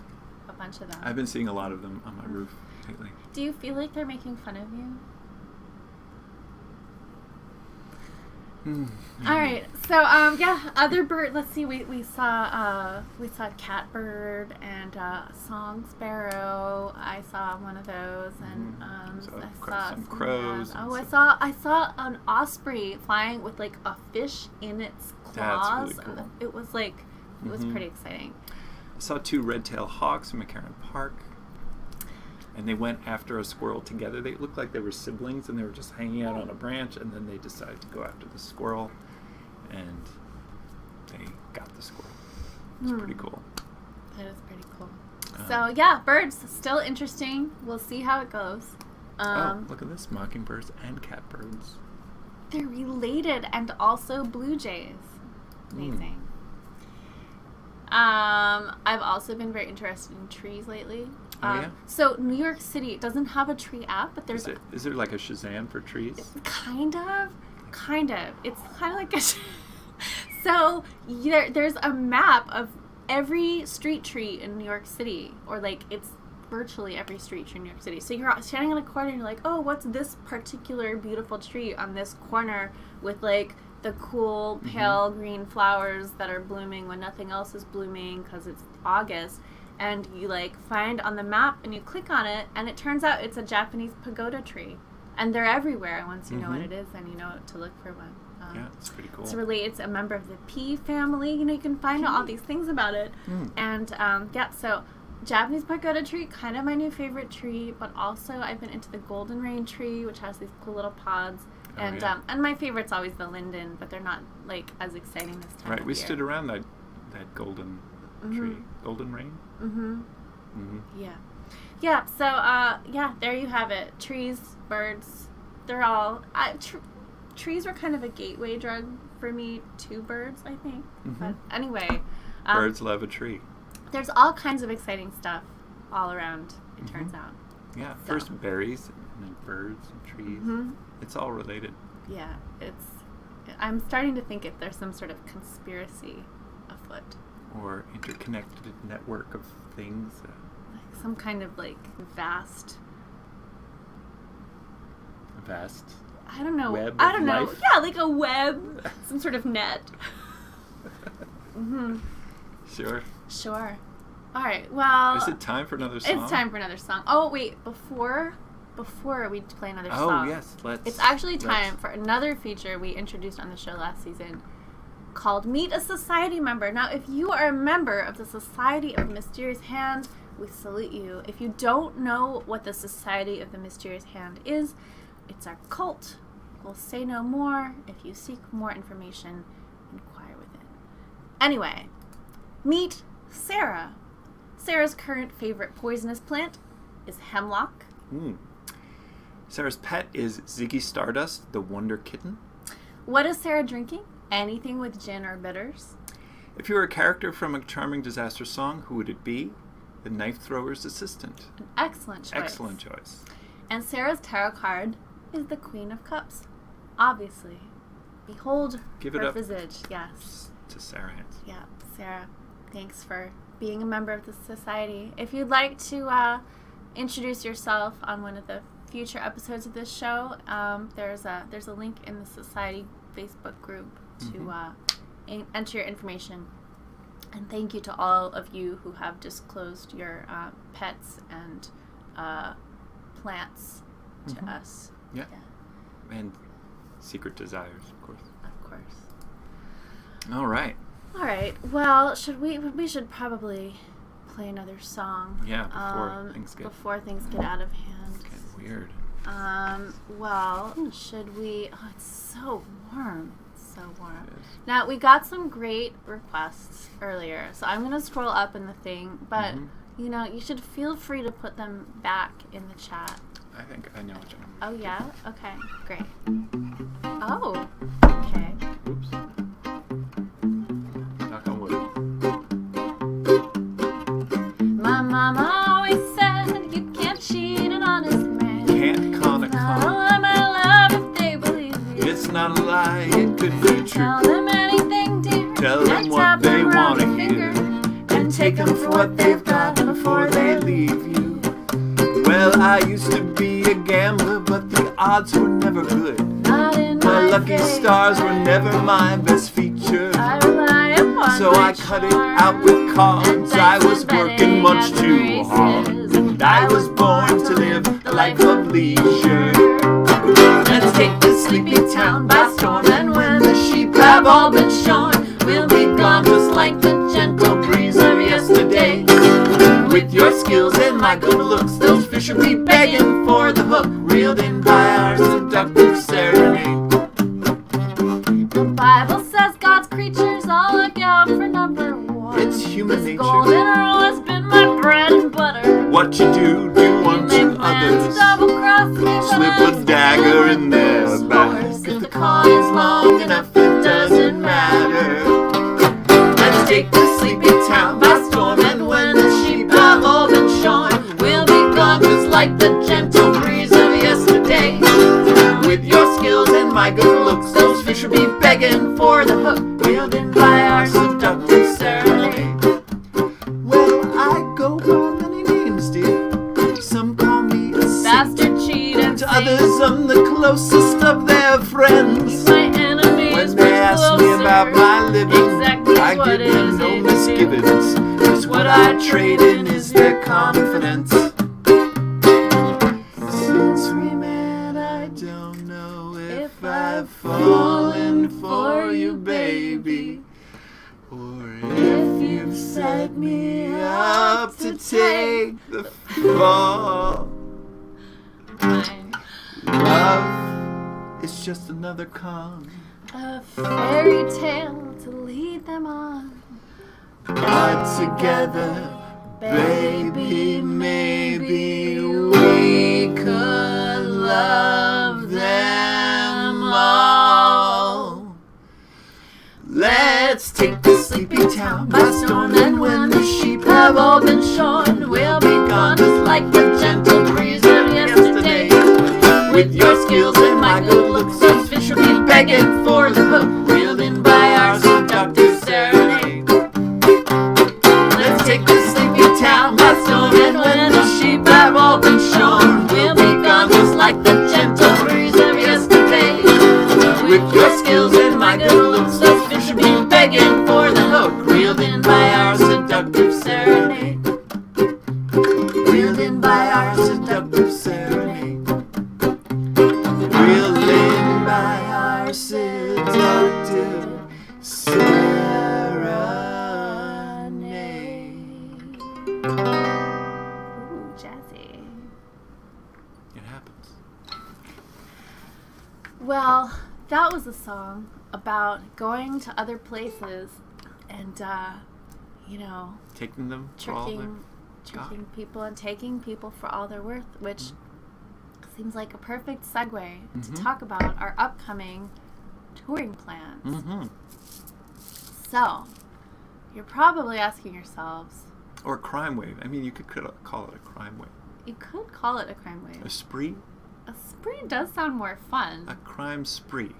Speaker 1: a bunch of them.
Speaker 2: I've been seeing a lot of them on my roof lately.
Speaker 1: Do you feel like they're making fun of you? All right. So yeah, other bird. Let's see. We saw catbird and song sparrow. I saw one of those, and I saw
Speaker 2: some crows.
Speaker 1: I saw an osprey flying with like a fish in its claws.
Speaker 2: That's really cool.
Speaker 1: It was like it was pretty exciting.
Speaker 2: I saw 2 red-tailed hawks in McCarran Park. And they went after a squirrel together. They looked like they were siblings, and they were just hanging out on a branch, and then they decided to go after the squirrel, and they got the squirrel. It's pretty cool.
Speaker 1: That is pretty cool. So, yeah, birds, still interesting. We'll see how it goes.
Speaker 2: Look at this. Mockingbirds and catbirds.
Speaker 1: They're related, and also blue jays. Amazing. I've also been very interested in trees lately. So New York City doesn't have a tree app, but there's...
Speaker 2: Is there like a Shazam for trees?
Speaker 1: Kind of. It's kind of like a... So there's a map of every street tree in New York City, or like it's virtually every street tree in New York City. So you're standing on a corner and you're like, oh, what's this particular beautiful tree on this corner with like the cool pale green flowers that are blooming when nothing else is blooming because it's August. And you like find on the map and you click on it, and it turns out it's a Japanese pagoda tree, and they're everywhere. Once you know what it is, then you know to look for one.
Speaker 2: Yeah, it's pretty cool.
Speaker 1: It's related. It's a member of the pea family. You know, you can find out all these things about it. And yeah, so Japanese pagoda tree, kind of my new favorite tree, but also I've been into the golden rain tree, which has these cool little pods. And my favorite's always the linden, but they're not like as exciting this time.
Speaker 2: Right, we stood around that golden tree, golden rain.
Speaker 1: Yeah. So yeah, there you have it. Trees, birds, they're all. Trees were kind of a gateway drug for me to birds, I think. But anyway,
Speaker 2: birds love a tree.
Speaker 1: There's all kinds of exciting stuff all around. It turns out.
Speaker 2: Yeah, first berries, and then birds and trees. It's all related.
Speaker 1: Yeah, I'm starting to think if there's some sort of conspiracy afoot.
Speaker 2: Or interconnected network of things.
Speaker 1: Like some kind of like vast. I don't know.
Speaker 2: Web
Speaker 1: I don't
Speaker 2: of
Speaker 1: know.
Speaker 2: life?
Speaker 1: Yeah, like a web, some sort of net.
Speaker 2: Sure.
Speaker 1: All right. Well,
Speaker 2: is it time for another song?
Speaker 1: It's time for another song. Oh wait, before we play another song.
Speaker 2: Oh yes, let's.
Speaker 1: It's actually time for another feature we introduced on the show last season, called Meet a Society Member. Now, if you are a member of the Society of the Mysterious Hand, we salute you. If you don't know what the Society of the Mysterious Hand is, it's our cult. We'll say no more. If you seek more information, inquire within. Anyway, meet Sarah. Sarah's current favorite poisonous plant is hemlock.
Speaker 2: Sarah's pet is Ziggy Stardust, the Wonder Kitten.
Speaker 1: What is Sarah drinking? Anything with gin or bitters?
Speaker 2: If you were a character from a charming disaster song, who would it be? The knife thrower's assistant.
Speaker 1: An excellent choice.
Speaker 2: Excellent choice.
Speaker 1: And Sarah's tarot card is the Queen of Cups. Obviously. Behold
Speaker 2: Give it
Speaker 1: her
Speaker 2: up
Speaker 1: visage. Yes.
Speaker 2: To Sarah Hans.
Speaker 1: Yeah, Sarah, thanks for being a member of the society. If you'd like to introduce yourself on one of the future episodes of this show, there's a link in the society Facebook group to enter your information. And thank you to all of you who have disclosed your pets and plants to us.
Speaker 2: Yeah. And secret desires, of course.
Speaker 1: Of course.
Speaker 2: All right.
Speaker 1: All right. Well, we should probably play another song.
Speaker 2: Yeah,
Speaker 1: before things get out of hand.
Speaker 2: It's getting weird.
Speaker 1: Well, should we? Oh, it's so warm. It's so warm.
Speaker 2: It is.
Speaker 1: Now, we got some great requests earlier, so I'm going to scroll up in the thing, but, you should feel free to put them back in the chat.
Speaker 2: I think I know what you're doing.
Speaker 1: Oh, yeah? Okay, great. Oh, okay.
Speaker 2: Oops. Knock on wood.
Speaker 1: My mama always said you can't cheat an honest man.
Speaker 2: Can't con a
Speaker 1: Tell
Speaker 2: con.
Speaker 1: them I love if they believe you.
Speaker 2: It's not a lie, it could be
Speaker 1: Tell
Speaker 2: true.
Speaker 1: them anything, dear.
Speaker 2: Tell them what
Speaker 1: Tap
Speaker 2: they
Speaker 1: them around
Speaker 2: want to
Speaker 1: the
Speaker 2: hear.
Speaker 1: finger and take them for what they've got before they leave you.
Speaker 2: Well, I used to be a gambler, but the odds were never good.
Speaker 1: Not in
Speaker 2: My lucky
Speaker 1: favor.
Speaker 2: stars were never my best feature.
Speaker 1: I rely upon
Speaker 2: So
Speaker 1: my
Speaker 2: I cut it
Speaker 1: charm
Speaker 2: out with
Speaker 1: and
Speaker 2: cards. I
Speaker 1: dice
Speaker 2: was
Speaker 1: and betting
Speaker 2: working much
Speaker 1: at the
Speaker 2: too
Speaker 1: races.
Speaker 2: hard. And I was born to live the life of leisure. Let's take this sleepy town by storm, and when the sheep have all been shorn, we'll be gone just like the gentle breeze of yesterday. With your skills and my good looks, those fish will be begging for the hook, reeled in by our seductive serenade.
Speaker 1: The Bible says God's creatures all look out for number one.
Speaker 2: It's human
Speaker 1: This golden
Speaker 2: nature.
Speaker 1: rule has been my bread and butter.
Speaker 2: What you do unto others.
Speaker 1: Double cross me, but
Speaker 2: Slip
Speaker 1: I
Speaker 2: a dagger in their back. If the con is long enough, it doesn't matter. Let's take the sleepy town by storm, and when the sheep have all been shorn, we'll be gone just like the gentle breeze of yesterday. With your skills and my good looks, those fish will be begging for the hook, reeled in by our seductive serenade. Well, I go by many names, dear. Some call me a saint.
Speaker 1: bastard, cheat, and
Speaker 2: To others, I'm the closest of their friends.
Speaker 1: my enemies
Speaker 2: When they ask me about my living,
Speaker 1: exactly
Speaker 2: I
Speaker 1: what
Speaker 2: give
Speaker 1: it
Speaker 2: them
Speaker 1: is
Speaker 2: no
Speaker 1: they do.
Speaker 2: misgivings. 'Cause what I trade in is their confidence. Since we met, I don't know if I've fallen for you, baby, or if you've set me up to take the fall.
Speaker 1: Fine.
Speaker 2: Love is just another con.
Speaker 1: A fairy tale to lead them on.
Speaker 2: But together, baby, maybe we could love them all. Let's take the sleepy town by storm, and when the sheep have all been shorn, we'll be gone just like the gentle breeze of yesterday. With your skills and my good looks, those fish will be begging for the hook, reeled in by our seductive serenade. Let's take this sleepy town by storm, and when the sheep have all been shorn, we'll be gone just like the gentle breeze of yesterday. With your skills and my good looks, those fish will be begging for the hook, reeled in by our seductive serenade.
Speaker 1: song about going to other places and,
Speaker 2: taking them for all
Speaker 1: tricking people and taking people for all they're worth, which seems like a perfect segue to talk about our upcoming touring plans. So, you're probably asking yourselves...
Speaker 2: Or crime wave. I mean, you could call it a crime wave.
Speaker 1: You could call it a crime wave.
Speaker 2: A spree?
Speaker 1: A spree does sound more fun.
Speaker 2: A crime spree.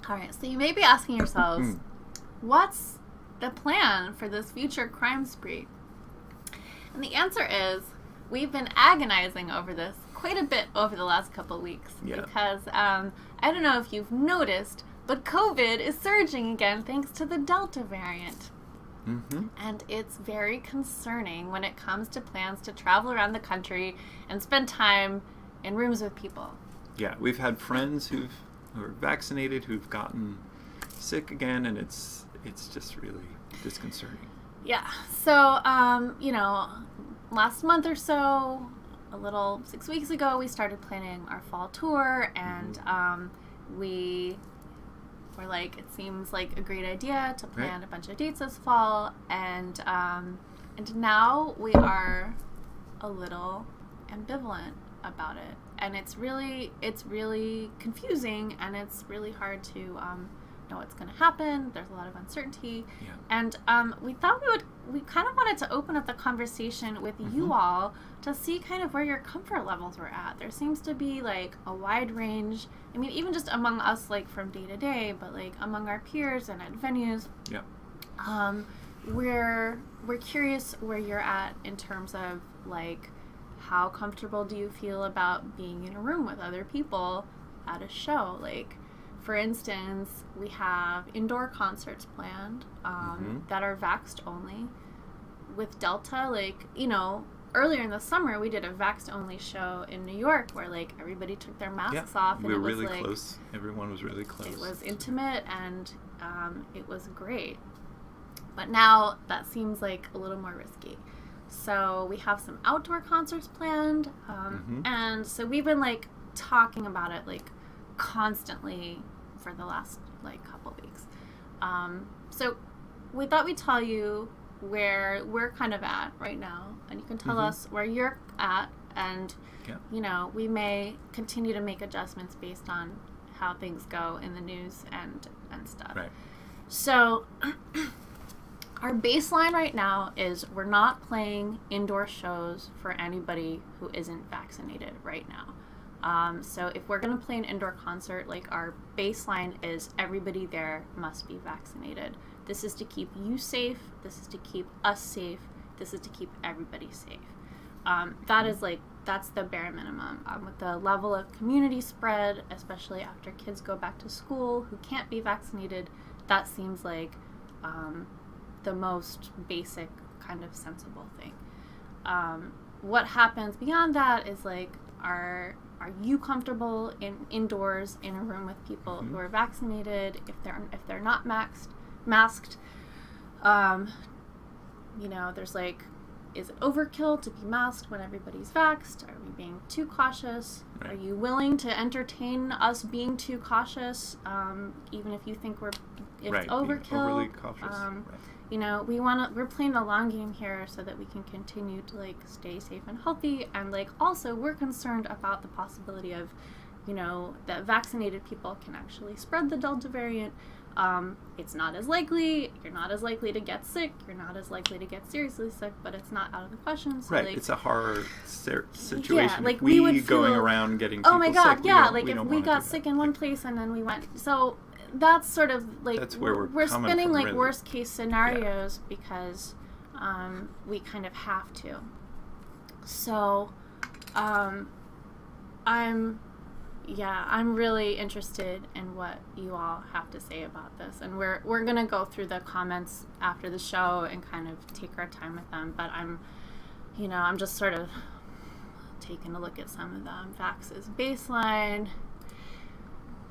Speaker 1: Alright, so you may be asking yourselves, what's the plan for this future crime spree? And the answer is, we've been agonizing over this quite a bit over the last couple weeks.
Speaker 2: Yeah.
Speaker 1: Because, I don't know if you've noticed, but COVID is surging again thanks to the Delta variant. And it's very concerning when it comes to plans to travel around the country and spend time in rooms with people.
Speaker 2: Yeah, we've had friends who are vaccinated who've gotten sick again, and it's just really disconcerting.
Speaker 1: Yeah, so, last month or so, 6 weeks ago, we started planning our fall tour, and we were like, it seems like a great idea to plan a bunch of dates this fall, and now we are a little ambivalent about it, and it's really confusing, and it's really hard to know what's going to happen. There's a lot of uncertainty, and we thought we kind of wanted to open up the conversation with you all to see kind of where your comfort levels were at. There seems to be like a wide range. I mean, even just among us, like from day to day, but like among our peers and at venues. We're curious where you're at in terms of like, how comfortable do you feel about being in a room with other people at a show? Like, for instance, we have indoor concerts planned that are vaxxed only. With Delta, like, earlier in the summer, we did a vaxxed only show in New York where, like, everybody took their masks off. And
Speaker 2: we were
Speaker 1: it was
Speaker 2: really
Speaker 1: like,
Speaker 2: close. Everyone was really close.
Speaker 1: It was intimate, and it was great. But now that seems like a little more risky. So we have some outdoor concerts planned. And so we've been, like, talking about it, like, constantly for the last, like, couple weeks. So we thought we'd tell you where we're kind of at right now, and you can tell us where you're at, and we may continue to make adjustments based on how things go in the news and stuff. Right. So our baseline right now is we're not playing indoor shows for anybody who isn't vaccinated right now. So if we're going to play an indoor concert, like, our baseline is everybody there must be vaccinated. This is to keep you safe. This is to keep us safe. This is to keep everybody safe. That is like, that's the bare minimum. With the level of community spread, especially after kids go back to school who can't be vaccinated, that seems like the most basic kind of sensible thing. What happens beyond that is like, are you comfortable indoors in a room with people who are vaccinated? If they're not masked, there's like, is it overkill to be masked when everybody's vaxxed? Are we being too cautious? Right. Are you willing to entertain us being too cautious, even if you think it's overkill?
Speaker 2: Overly cautious.
Speaker 1: We're playing the long game here so that we can continue to, like, stay safe and healthy, and, like, also we're concerned about the possibility of, that vaccinated people can actually spread the Delta variant. It's not as likely. You're not as likely to get sick. You're not as likely to get seriously sick, but it's not out of the question. So,
Speaker 2: right.
Speaker 1: Like,
Speaker 2: it's a hard situation.
Speaker 1: Yeah, like,
Speaker 2: if
Speaker 1: we would
Speaker 2: going around getting people
Speaker 1: sick. Oh my God,
Speaker 2: sick,
Speaker 1: yeah. Like, if we got sick in one place and then we went, so that's sort of like,
Speaker 2: that's where
Speaker 1: we're spinning
Speaker 2: from,
Speaker 1: like
Speaker 2: really.
Speaker 1: worst case scenarios because we kind of have to. So I'm really interested in what you all have to say about this, and we're gonna go through the comments after the show and kind of take our time with them. But I'm just sort of taking a look at some of them. Vax's baseline.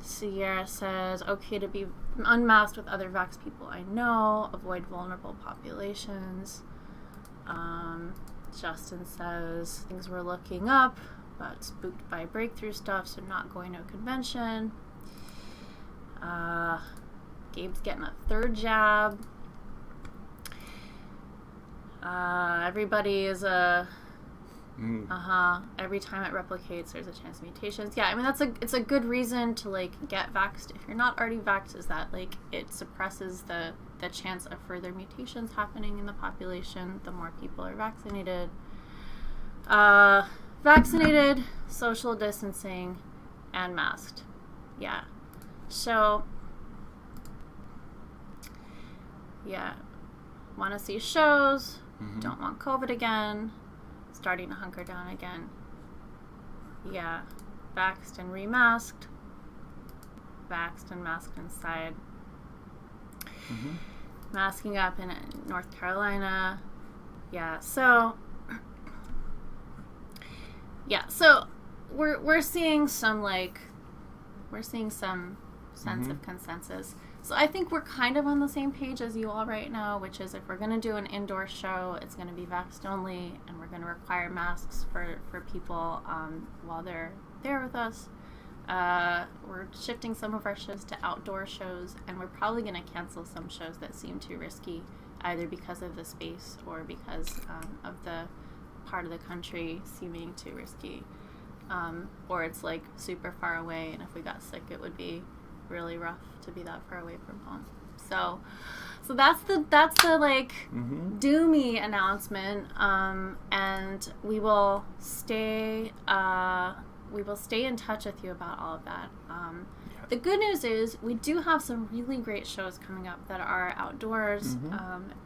Speaker 1: Sierra says, okay to be unmasked with other vax people I know. Avoid vulnerable populations. Justin says, things were looking up. but spooked by breakthrough stuff, so not going to a convention. Gabe's getting a 3rd jab. Everybody is every time it replicates, there's a chance of mutations. Yeah, I mean, it's a good reason to, like, get vaxxed. If you're not already vaxxed, is that, like, it suppresses the chance of further mutations happening in the population the more people are vaccinated. Vaccinated, social distancing, and masked. Yeah. So, yeah. Want to see shows, don't want COVID again, starting to hunker down again. Yeah. Vaxxed and remasked. Vaxxed and masked inside. Masking up in North Carolina. Yeah, so we're seeing some sense of consensus. So I think we're kind of on the same page as you all right now, which is if we're going to do an indoor show, it's going to be vaxxed only, and we're going to require masks for people while they're there with us. We're shifting some of our shows to outdoor shows, and we're probably going to cancel some shows that seem too risky, either because of the space or because of the part of the country seeming too risky, or it's like super far away, and if we got sick, it would be really rough to be that far away from home. So that's the like doomy announcement, and we will stay in touch with you about all of that. The good news is we do have some really great shows coming up that are outdoors,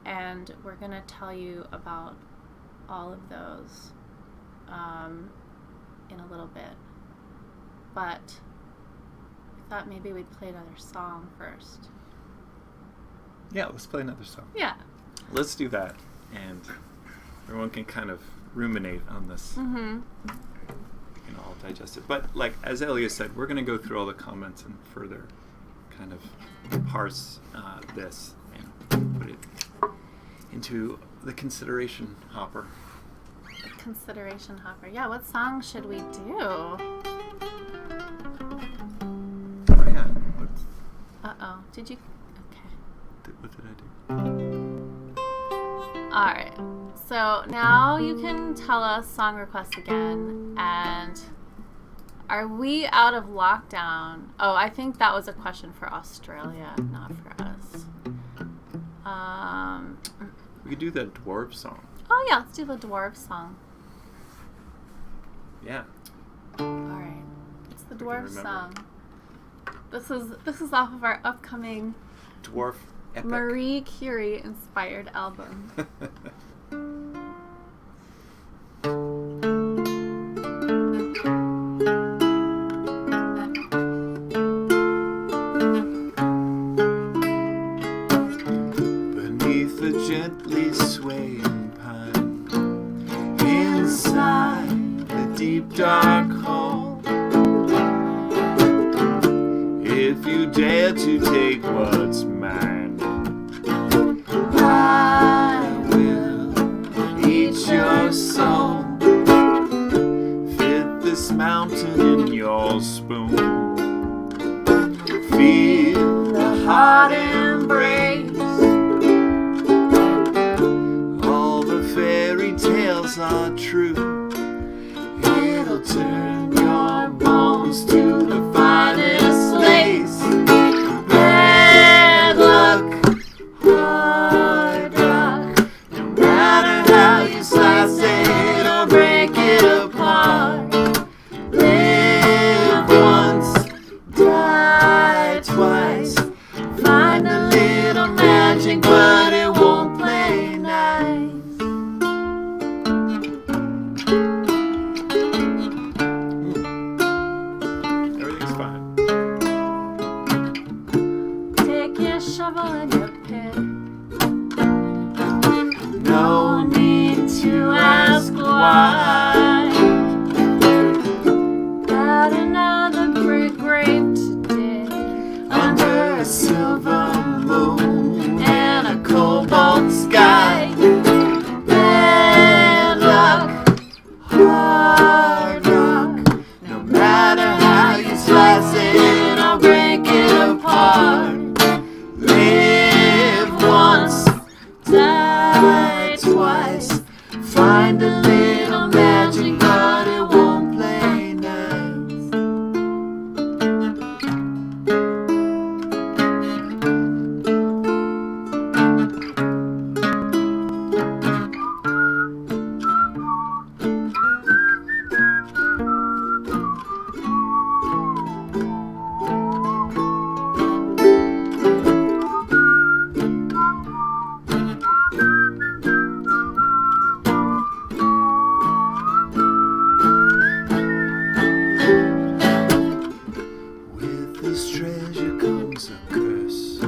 Speaker 1: and we're going to tell you about all of those in a little bit. But I thought maybe we'd play another song first.
Speaker 2: Yeah, let's play another song.
Speaker 1: Yeah.
Speaker 2: Let's do that, and everyone can kind of ruminate on this. You know, all digest it. But like as Elia said, we're going to go through all the comments and further kind of parse this and put it into the consideration hopper.
Speaker 1: Consideration hopper. Yeah, what song should we do?
Speaker 2: Oh yeah.
Speaker 1: Uh-oh. Did you... Okay.
Speaker 2: What did I do?
Speaker 1: Alright. So now you can tell us song requests again, and are we out of lockdown? Oh, I think that was a question for Australia, not for us.
Speaker 2: We could do the dwarf song.
Speaker 1: Oh yeah, let's do the dwarf song.
Speaker 2: Yeah.
Speaker 1: Alright. It's the dwarf song. This is off of our upcoming
Speaker 2: Dwarf Epic.
Speaker 1: Marie Curie inspired album.
Speaker 2: Beneath the gently swaying pine, inside the deep dark hole, if you dare to take what's mine, I will eat your soul, fit this mountain in your spoon, feel the heart embrace, all the fairy tales are true, it'll turn your bones to the finest lace. Bad luck, hard rock, no matter how you slice it or break it apart. Live once, die twice, find a little magic, but it won't play nice. Everything's fine.
Speaker 1: Take your shovel and your pick.
Speaker 2: No need to ask why.
Speaker 1: Got another brick grave to dig
Speaker 2: Under a silver moon and a cobalt sky. Bad luck, hard rock, 'cause you comes a curse.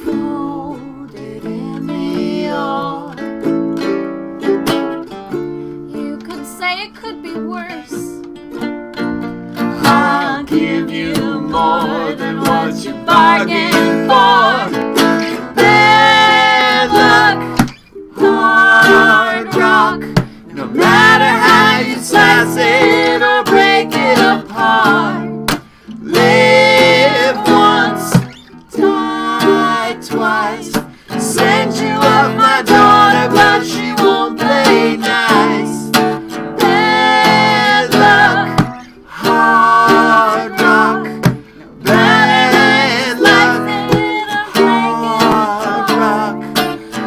Speaker 1: Folded in the yard. You could say it could be worse. I'll give you more than what you bargained for. Bad luck, hard rock. No matter how you slice it or break it apart. Live once, die twice. Send you up my daughter, but she won't play nice. Bad luck, hard rock. Bad luck, hard rock.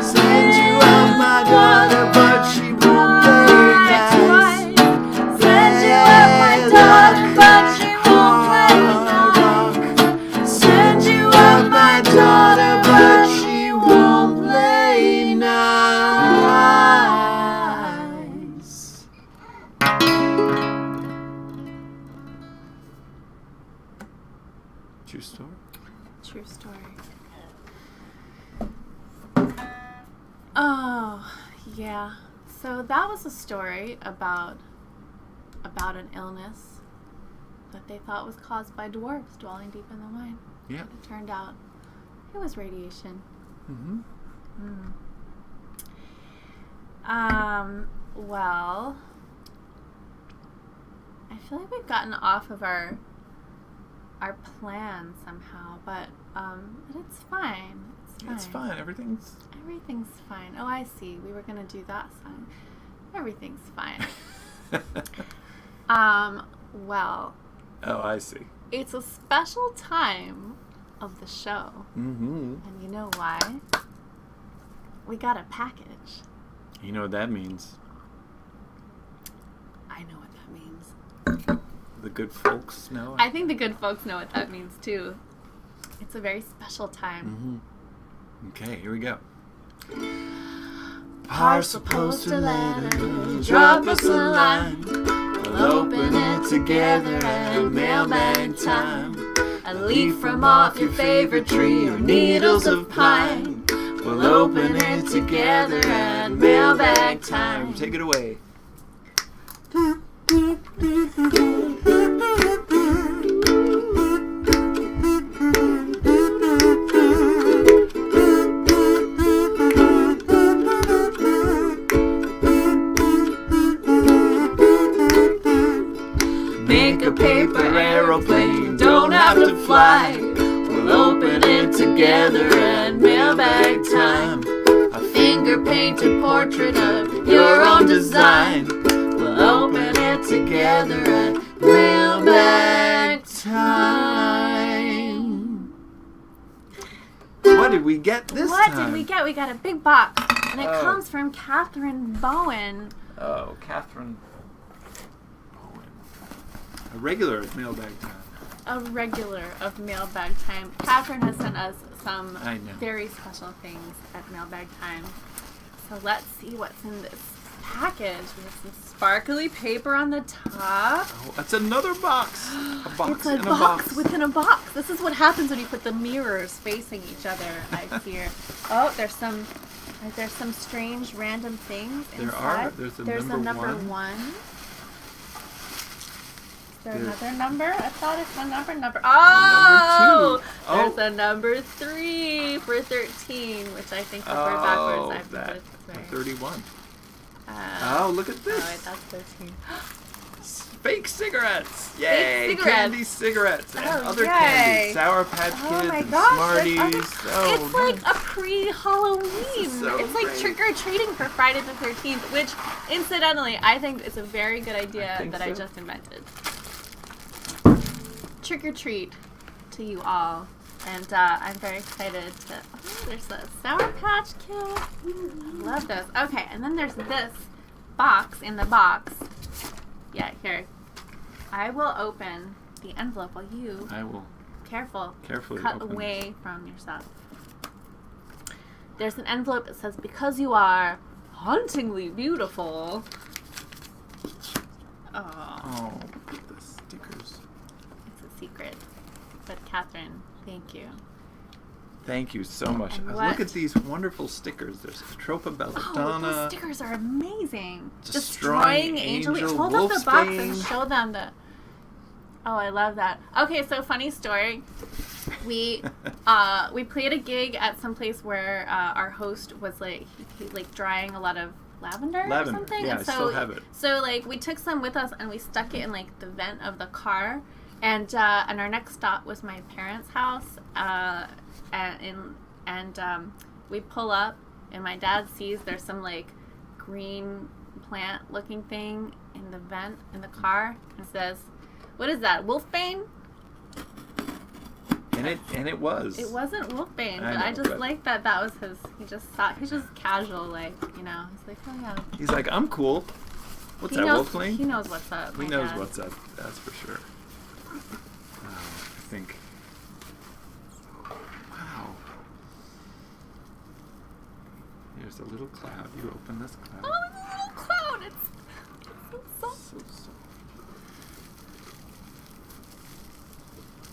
Speaker 1: Send you up my daughter, but she won't play nice. Send you up my daughter, but she won't play nice. Send you up my daughter, but she won't play nice.
Speaker 2: True story.
Speaker 1: True story. Oh, yeah. So that was a story about an illness that they thought was caused by dwarves dwelling deep in the mine.
Speaker 2: Yeah.
Speaker 1: But it turned out it was radiation.
Speaker 2: Mm-hmm.
Speaker 1: Well, I feel like we've gotten off of our plan somehow, but it's fine. It's fine.
Speaker 2: It's fine. Everything's
Speaker 1: fine. Oh, I see. We were gonna do that song. Everything's fine. Well,
Speaker 2: Oh, I see.
Speaker 1: it's a special time of the show,
Speaker 2: Mm-hmm.
Speaker 1: and you know why? We got a package.
Speaker 2: You know what that means?
Speaker 1: I know what that means.
Speaker 2: The good folks know.
Speaker 1: I think the good folks know what that means too. It's a very special time.
Speaker 2: Mm-hmm. Okay, here we go.
Speaker 1: Parcel, post a letter, drop us a line. We'll open it together at mailbag time. A leaf from off your favorite tree or needles of pine. We'll open it together at mailbag time.
Speaker 2: Take it away.
Speaker 1: Make a paper aeroplane, don't have to fly. We'll open it together at mailbag time. A finger painted portrait of your own design. We'll open it together at mailbag time.
Speaker 2: What did we get this
Speaker 1: What
Speaker 2: time?
Speaker 1: did we get? We got a big box, and it
Speaker 2: Oh.
Speaker 1: comes from Catherine Bowen.
Speaker 2: Oh, Catherine Bowen. A regular at mailbag time.
Speaker 1: A regular of mailbag time. Catherine has sent us some
Speaker 2: I know.
Speaker 1: very special things at mailbag time. So let's see what's in this package. We have some sparkly paper on the top.
Speaker 2: Oh, that's another box. A box
Speaker 1: It's a
Speaker 2: in a
Speaker 1: box
Speaker 2: box.
Speaker 1: within a box. This is what happens when you put the mirrors facing each other, I fear. Oh, there's some strange random things inside.
Speaker 2: There's a
Speaker 1: There's
Speaker 2: number
Speaker 1: a number
Speaker 2: one.
Speaker 1: one. Is there another number? I thought it's a number.
Speaker 2: Number
Speaker 1: Oh!
Speaker 2: two.
Speaker 1: There's
Speaker 2: Oh.
Speaker 1: a number 3 for 13, which I think is word
Speaker 2: Oh,
Speaker 1: backwards. I have to
Speaker 2: that.
Speaker 1: put it this way.
Speaker 2: 31.
Speaker 1: Uh,
Speaker 2: Oh, look at this.
Speaker 1: Oh, wait, that's 13.
Speaker 2: Fake cigarettes. Yay.
Speaker 1: cigarettes.
Speaker 2: Candy cigarettes and
Speaker 1: Oh,
Speaker 2: other
Speaker 1: yay.
Speaker 2: candy. Sour Patch Kids
Speaker 1: Oh my
Speaker 2: and
Speaker 1: gosh,
Speaker 2: Smarties.
Speaker 1: there's
Speaker 2: Oh,
Speaker 1: it's like a pre-Halloween.
Speaker 2: This is so
Speaker 1: It's like
Speaker 2: great.
Speaker 1: trick-or-treating for Friday the 13th, which, incidentally, I think is a very good idea
Speaker 2: think
Speaker 1: that I
Speaker 2: so.
Speaker 1: just invented. Trick-or-treat to you all. And I'm very excited to... Oh, there's a Sour Patch Kid. I love those. Okay, and then there's this box in the box. Yeah, here. I will open the envelope while you...
Speaker 2: I will
Speaker 1: Careful.
Speaker 2: carefully
Speaker 1: Cut
Speaker 2: open
Speaker 1: away from yourself. There's an envelope that says, "Because you are hauntingly beautiful." Oh,
Speaker 2: Oh, the stickers.
Speaker 1: it's a secret. But Catherine, thank you.
Speaker 2: Thank you so much.
Speaker 1: And
Speaker 2: Look at these wonderful stickers. There's Tropa Belladonna.
Speaker 1: Oh, those stickers are amazing.
Speaker 2: Destroying Angel,
Speaker 1: Hold up the box
Speaker 2: Wolfsbane.
Speaker 1: and show them the... Oh, I love that. Okay, so funny story. We played a gig at some place where our host was like he like drying a lot of lavender or something.
Speaker 2: Yeah,
Speaker 1: and so,
Speaker 2: I still have it.
Speaker 1: So like we took some with us and we stuck it in like the vent of the car, and our next stop was my parents' house. And we pull up and my dad sees there's some like green plant looking thing in the vent in the car and says, "What is that, Wolfbane?"
Speaker 2: And it was.
Speaker 1: It wasn't Wolfbane,
Speaker 2: I
Speaker 1: but I
Speaker 2: know,
Speaker 1: just
Speaker 2: but-
Speaker 1: like that was his. He just thought he's just casual, like, you know. He's like, oh yeah.
Speaker 2: He's like, I'm cool. What's
Speaker 1: He
Speaker 2: that,
Speaker 1: knows,
Speaker 2: Wolfling?
Speaker 1: He knows what's up.
Speaker 2: He
Speaker 1: my
Speaker 2: knows
Speaker 1: dad.
Speaker 2: what's up. That's for sure. I think. Wow. There's a little cloud. You open this cloud.
Speaker 1: Oh, it's a little cloud. It's so
Speaker 2: So soft.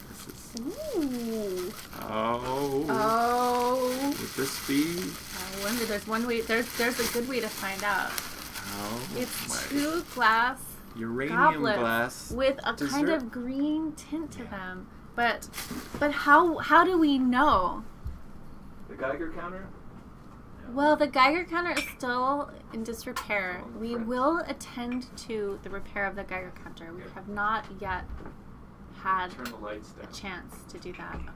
Speaker 2: This is.
Speaker 1: Ooh.
Speaker 2: Oh.
Speaker 1: Oh.
Speaker 2: Would this be?
Speaker 1: I wonder. There's one way. There's a good way to find out.
Speaker 2: Oh.
Speaker 1: It's
Speaker 2: my.
Speaker 1: 2 glass
Speaker 2: Uranium
Speaker 1: goblets
Speaker 2: glass.
Speaker 1: with a
Speaker 2: dessert.
Speaker 1: kind of green tint to them. But how do we know?
Speaker 2: The Geiger counter?
Speaker 1: Well, the Geiger counter is still in disrepair.
Speaker 2: Oh,
Speaker 1: We
Speaker 2: right.
Speaker 1: will attend to the repair of the Geiger counter. We have not yet had
Speaker 2: Turn the lights
Speaker 1: a
Speaker 2: down.
Speaker 1: chance to do that. Okay.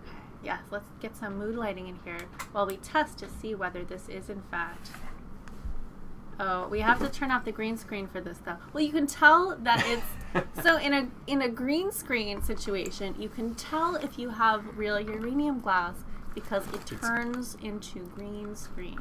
Speaker 1: Yes, let's get some mood lighting in here while we test to see whether this is in fact... Oh, we have to turn off the green screen for this though. Well, you can tell that it's... So in a green screen situation, you can tell if you have real uranium glass because it turns into green screen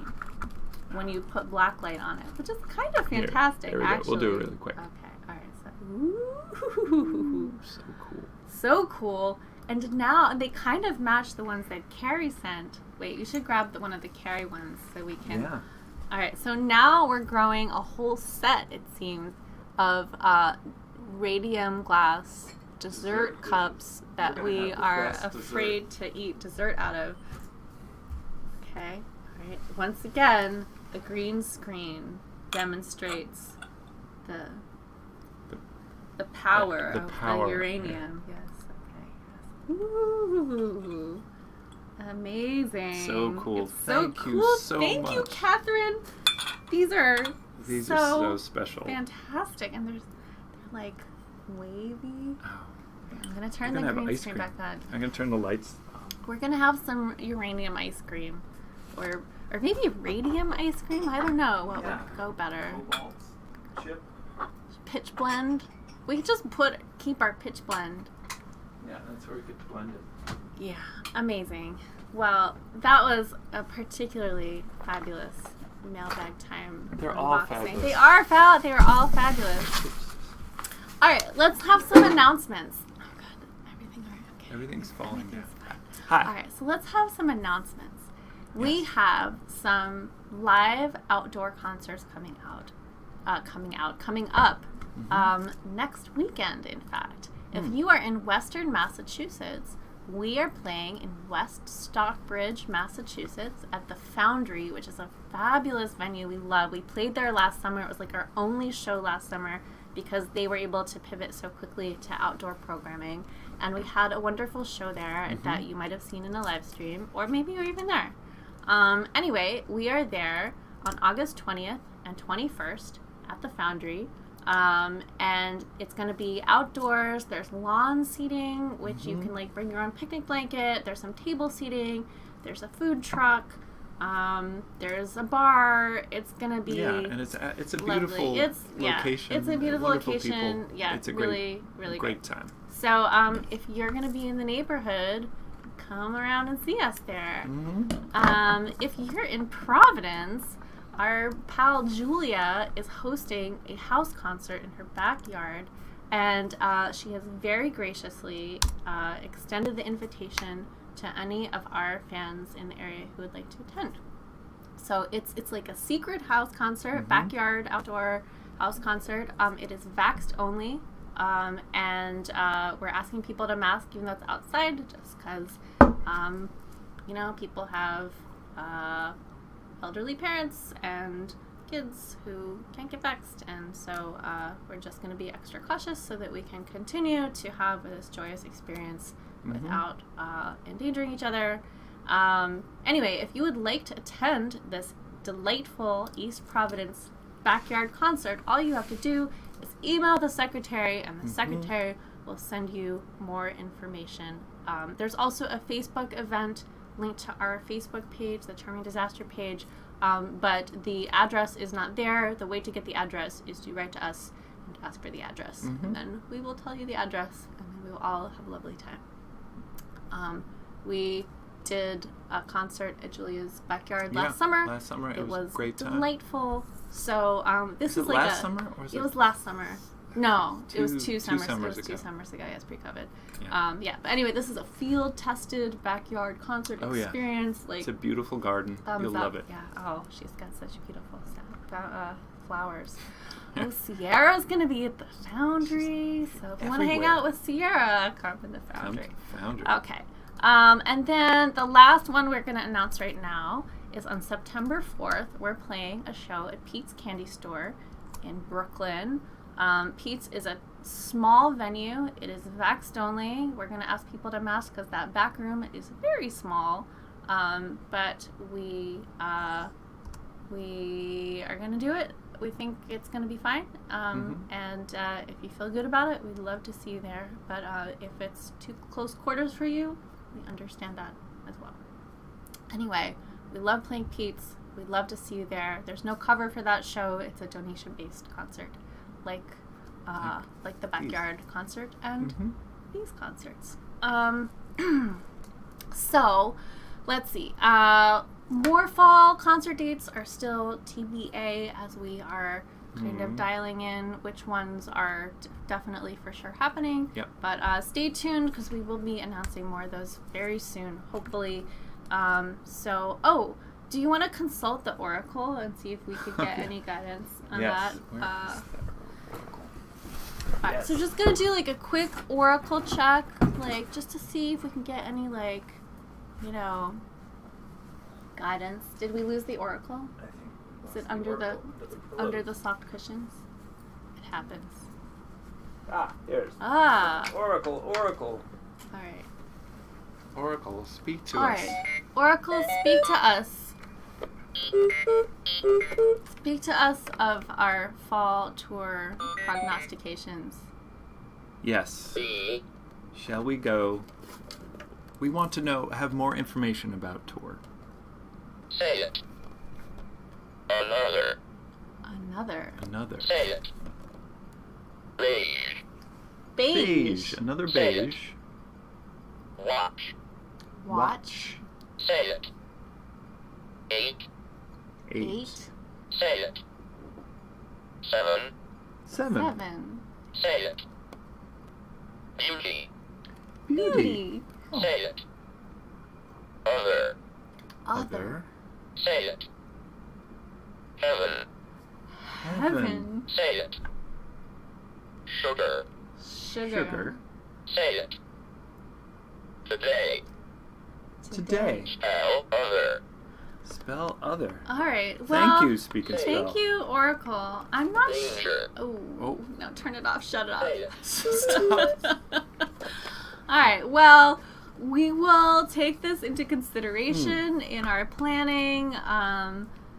Speaker 1: when you put black light on it, which is kind of
Speaker 2: Here,
Speaker 1: fantastic,
Speaker 2: there we go.
Speaker 1: actually.
Speaker 2: We'll do it really quick.
Speaker 1: Okay, all right. So, ooh,
Speaker 2: So cool.
Speaker 1: so cool. And now they kind of match the ones that Carrie sent. Wait, you should grab one of the Carrie ones so we can.
Speaker 2: Yeah.
Speaker 1: All right, so now we're growing a whole set, it seems, of radium glass dessert cups that
Speaker 2: gonna
Speaker 1: we
Speaker 2: have the
Speaker 1: are
Speaker 2: best
Speaker 1: afraid to eat dessert out of. Okay, all right. Once again, the green screen demonstrates the power
Speaker 2: the
Speaker 1: of
Speaker 2: power,
Speaker 1: the uranium. Yes. Okay. Yes. Ooh. Amazing.
Speaker 2: So cool.
Speaker 1: It's so
Speaker 2: Thank you
Speaker 1: cool.
Speaker 2: so
Speaker 1: Thank you,
Speaker 2: much.
Speaker 1: Catherine. These are
Speaker 2: These are so special.
Speaker 1: fantastic, and they're like wavy.
Speaker 2: Oh.
Speaker 1: I'm gonna turn
Speaker 2: We're
Speaker 1: the
Speaker 2: gonna have
Speaker 1: green
Speaker 2: ice
Speaker 1: screen
Speaker 2: cream.
Speaker 1: back on.
Speaker 2: I'm gonna turn the lights on.
Speaker 1: We're gonna have some uranium ice cream, or maybe radium ice cream. I don't know what
Speaker 2: Yeah.
Speaker 1: would go better.
Speaker 2: Cobalt chip.
Speaker 1: Pitch blend. We could just keep our pitch blend.
Speaker 2: Yeah, that's where we could blend it.
Speaker 1: Yeah, amazing. Well, that was a particularly fabulous mailbag time.
Speaker 2: They're all
Speaker 1: unboxing.
Speaker 2: fabulous.
Speaker 1: They are They are all fabulous. All right, let's have some announcements. Oh God, everything all right? Okay.
Speaker 2: Everything's falling down.
Speaker 1: Everything's fine.
Speaker 2: Hi.
Speaker 1: All right, so let's have some announcements. We
Speaker 2: Yes.
Speaker 1: have some live outdoor concerts coming up next weekend, in fact. If you are in Western Massachusetts, we are playing in West Stockbridge, Massachusetts at the Foundry, which is a fabulous venue we love. We played there last summer. It was like our only show last summer because they were able to pivot so quickly to outdoor programming. And we had a wonderful show there that you might have seen in a live stream, or maybe you're even there. Anyway, we are there on August 20th and 21st at the Foundry. And it's going to be outdoors. There's lawn seating, which you can like bring your own picnic blanket. There's some table seating. There's a food truck. There's a bar. It's going to be
Speaker 2: and it's a
Speaker 1: lovely.
Speaker 2: beautiful location.
Speaker 1: It's a beautiful
Speaker 2: wonderful
Speaker 1: location.
Speaker 2: people.
Speaker 1: Yeah,
Speaker 2: it's a
Speaker 1: really, really
Speaker 2: great time.
Speaker 1: So, if you're going to be in the neighborhood, come around and see us there. If you're in Providence, our pal Julia is hosting a house concert in her backyard, and she has very graciously extended the invitation to any of our fans in the area who would like to attend. So it's like a secret house concert, backyard outdoor house concert. It is vaxxed only. And we're asking people to mask even though it's outside, just because, people have elderly parents and kids who can't get vaxxed, and so we're just going to be extra cautious so that we can continue to have this joyous experience without endangering each other. Anyway, if you would like to attend this delightful East Providence backyard concert, all you have to do is email the secretary, and the secretary will send you more information. There's also a Facebook event linked to our Facebook page, the Charming Disaster page, but the address is not there. The way to get the address is to write to us and ask for the address, and then we will tell you the address, and then we will all have a lovely time. We did a concert at Julia's backyard last summer.
Speaker 2: Last summer. It was a great time.
Speaker 1: Delightful. So this is like
Speaker 2: last summer, or
Speaker 1: it was last summer. No, it was two summers.
Speaker 2: It was
Speaker 1: ago. 2 summers ago. Yes, pre-COVID.
Speaker 2: Yeah.
Speaker 1: But anyway, this is a field-tested backyard concert experience. Like,
Speaker 2: it's a beautiful garden. You'll love it.
Speaker 1: Yeah. Oh, she's got such beautiful flowers. Oh, Sierra's gonna be at the Foundry. So if you want to hang out with Sierra, come to the Foundry. Okay. And then the last one we're gonna announce right now is on September 4th. We're playing a show at Pete's Candy Store in Brooklyn. Pete's is a small venue. It is vaxxed only. We're going to ask people to mask because that back room is very small. But we are going to do it. We think it's going to be fine. And if you feel good about it, we'd love to see you there. But if it's too close quarters for you, we understand that as well. Anyway, we love playing Pete's. We'd love to see you there. There's no cover for that show. It's a donation-based concert, like the backyard concert and these concerts. So, let's see. More fall concert dates are still TBA, as we are kind of dialing in which ones are definitely for sure happening.
Speaker 2: Yep.
Speaker 1: But stay tuned, because we will be announcing more of those very soon, hopefully. Do you want to consult the Oracle and see if we could get any guidance on that? Alright, so just gonna do like a quick Oracle check, like just to see if we can get any guidance. Did we lose the Oracle?
Speaker 3: I think.
Speaker 1: Is it under the soft cushions? It happens.
Speaker 3: Here's. Oracle.
Speaker 1: Alright.
Speaker 2: Oracle, speak to us.
Speaker 1: Alright. Oracle, speak to us. Speak to us of our fall tour prognostications.
Speaker 2: Yes. Shall we go? We want to have more information about tour.
Speaker 4: Say it.
Speaker 1: Another.
Speaker 4: Say it.
Speaker 1: Beige.
Speaker 2: Another
Speaker 4: Say
Speaker 2: beige.
Speaker 1: Watch.
Speaker 4: Say it.
Speaker 2: 8.
Speaker 4: Say it. 7. Say it. Beauty. Say it.
Speaker 1: Other.
Speaker 4: Say it.
Speaker 1: Heaven.
Speaker 4: Say it. Sugar. Say it.
Speaker 2: Today.
Speaker 4: Spell other.
Speaker 2: Spell other.
Speaker 1: All right. Well,
Speaker 2: Thank you, Speak and Spell.
Speaker 1: Thank you, Oracle. I'm not
Speaker 4: Danger.
Speaker 1: sure. Oh, no, turn it off. Shut it off.
Speaker 4: Say it.
Speaker 2: Stop.
Speaker 1: All right. Well, we will take this into consideration in our planning.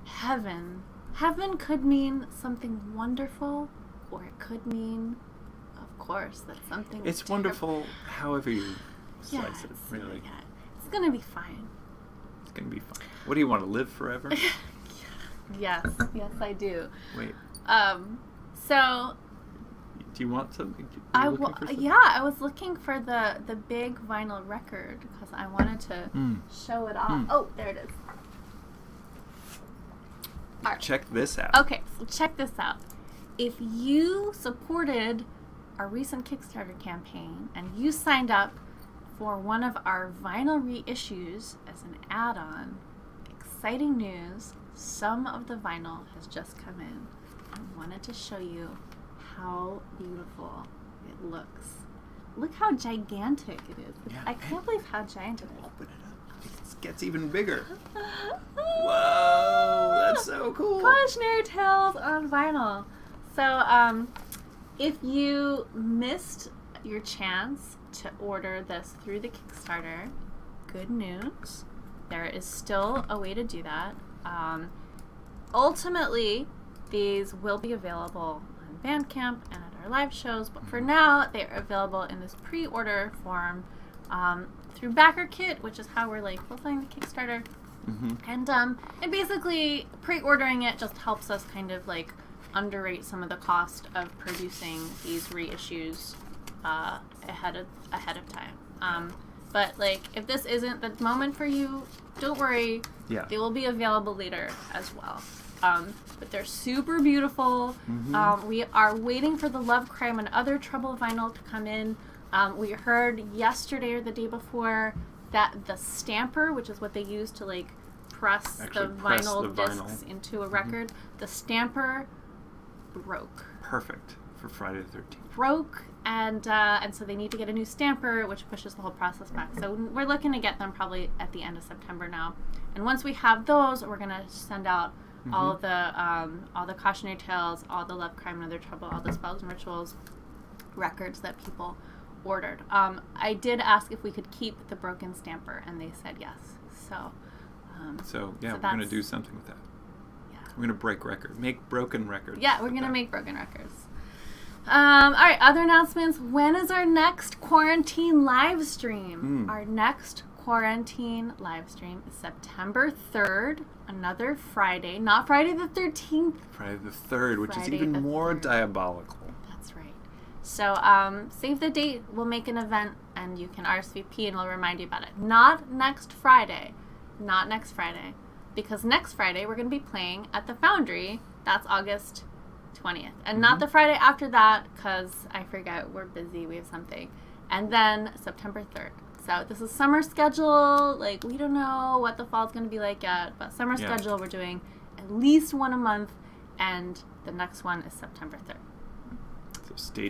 Speaker 1: Heaven. Heaven could mean something wonderful, or it could mean, of course, that something.
Speaker 2: It's wonderful, however you slice it.
Speaker 1: Yes,
Speaker 2: Really.
Speaker 1: Yeah. It's gonna be fine.
Speaker 2: It's gonna be fun. What do you want to live forever?
Speaker 1: Yes, I do.
Speaker 2: Wait.
Speaker 1: So.
Speaker 2: Do you want something?
Speaker 1: I was looking for the big vinyl record because I wanted to show it off. Oh, there it is. All right.
Speaker 2: Check this out.
Speaker 1: Okay, so check this out. If you supported our recent Kickstarter campaign and you signed up for one of our vinyl reissues as an add-on, exciting news, some of the vinyl has just come in. I wanted to show you how beautiful it looks. Look how gigantic it is.
Speaker 2: Yeah,
Speaker 1: I can't believe how giant it is.
Speaker 2: Open it up. It gets even bigger. Whoa, that's so cool.
Speaker 1: Cautionary tales on vinyl. So, if you missed your chance to order this through the Kickstarter, good news. There is still a way to do that. Ultimately, these will be available on Bandcamp and at our live shows, but for now, they are available in this pre-order form through BackerKit, which is how we're like fulfilling the Kickstarter. And basically, pre-ordering it just helps us kind of like underrate some of the cost of producing these reissues ahead of time. But like, if this isn't the moment for you, don't worry.
Speaker 2: Yeah.
Speaker 1: They will be available later as well. But they're super beautiful. We are waiting for the Love, Crime, and Other Trouble vinyl to come in. We heard yesterday or the day before that the stamper, which is what they use to like press the vinyl discs into a record, the stamper broke.
Speaker 2: Perfect for Friday the 13th.
Speaker 1: Broke, and so they need to get a new stamper, which pushes the whole process back. So we're looking to get them probably at the end of September now. And once we have those, we're gonna send out all the cautionary tales, all the Love, Crime, and Other Trouble, all the Spells and Rituals records that people ordered. I did ask if we could keep the broken stamper, and they said yes. So
Speaker 2: we're gonna do something with that.
Speaker 1: Yeah.
Speaker 2: We're gonna break records, make broken records.
Speaker 1: Yeah, we're gonna make broken records. All right, other announcements. When is our next quarantine live stream? Our next quarantine live stream is September 3rd, another Friday, not Friday the 13th.
Speaker 2: Friday the 3rd, which is
Speaker 1: Friday
Speaker 2: even
Speaker 1: the
Speaker 2: more
Speaker 1: 3rd.
Speaker 2: diabolical.
Speaker 1: That's right. So save the date. We'll make an event, and you can RSVP, and we'll remind you about it. Not next Friday. Because next Friday we're going to be playing at the Foundry. That's August 20th. And not the Friday after that, because I forget, we're busy, we have something. And then September 3rd. So this is summer schedule. Like, we don't know what the fall's going to be like yet, but summer schedule, we're doing at least one a month, and the next one is September 3rd.
Speaker 2: So stay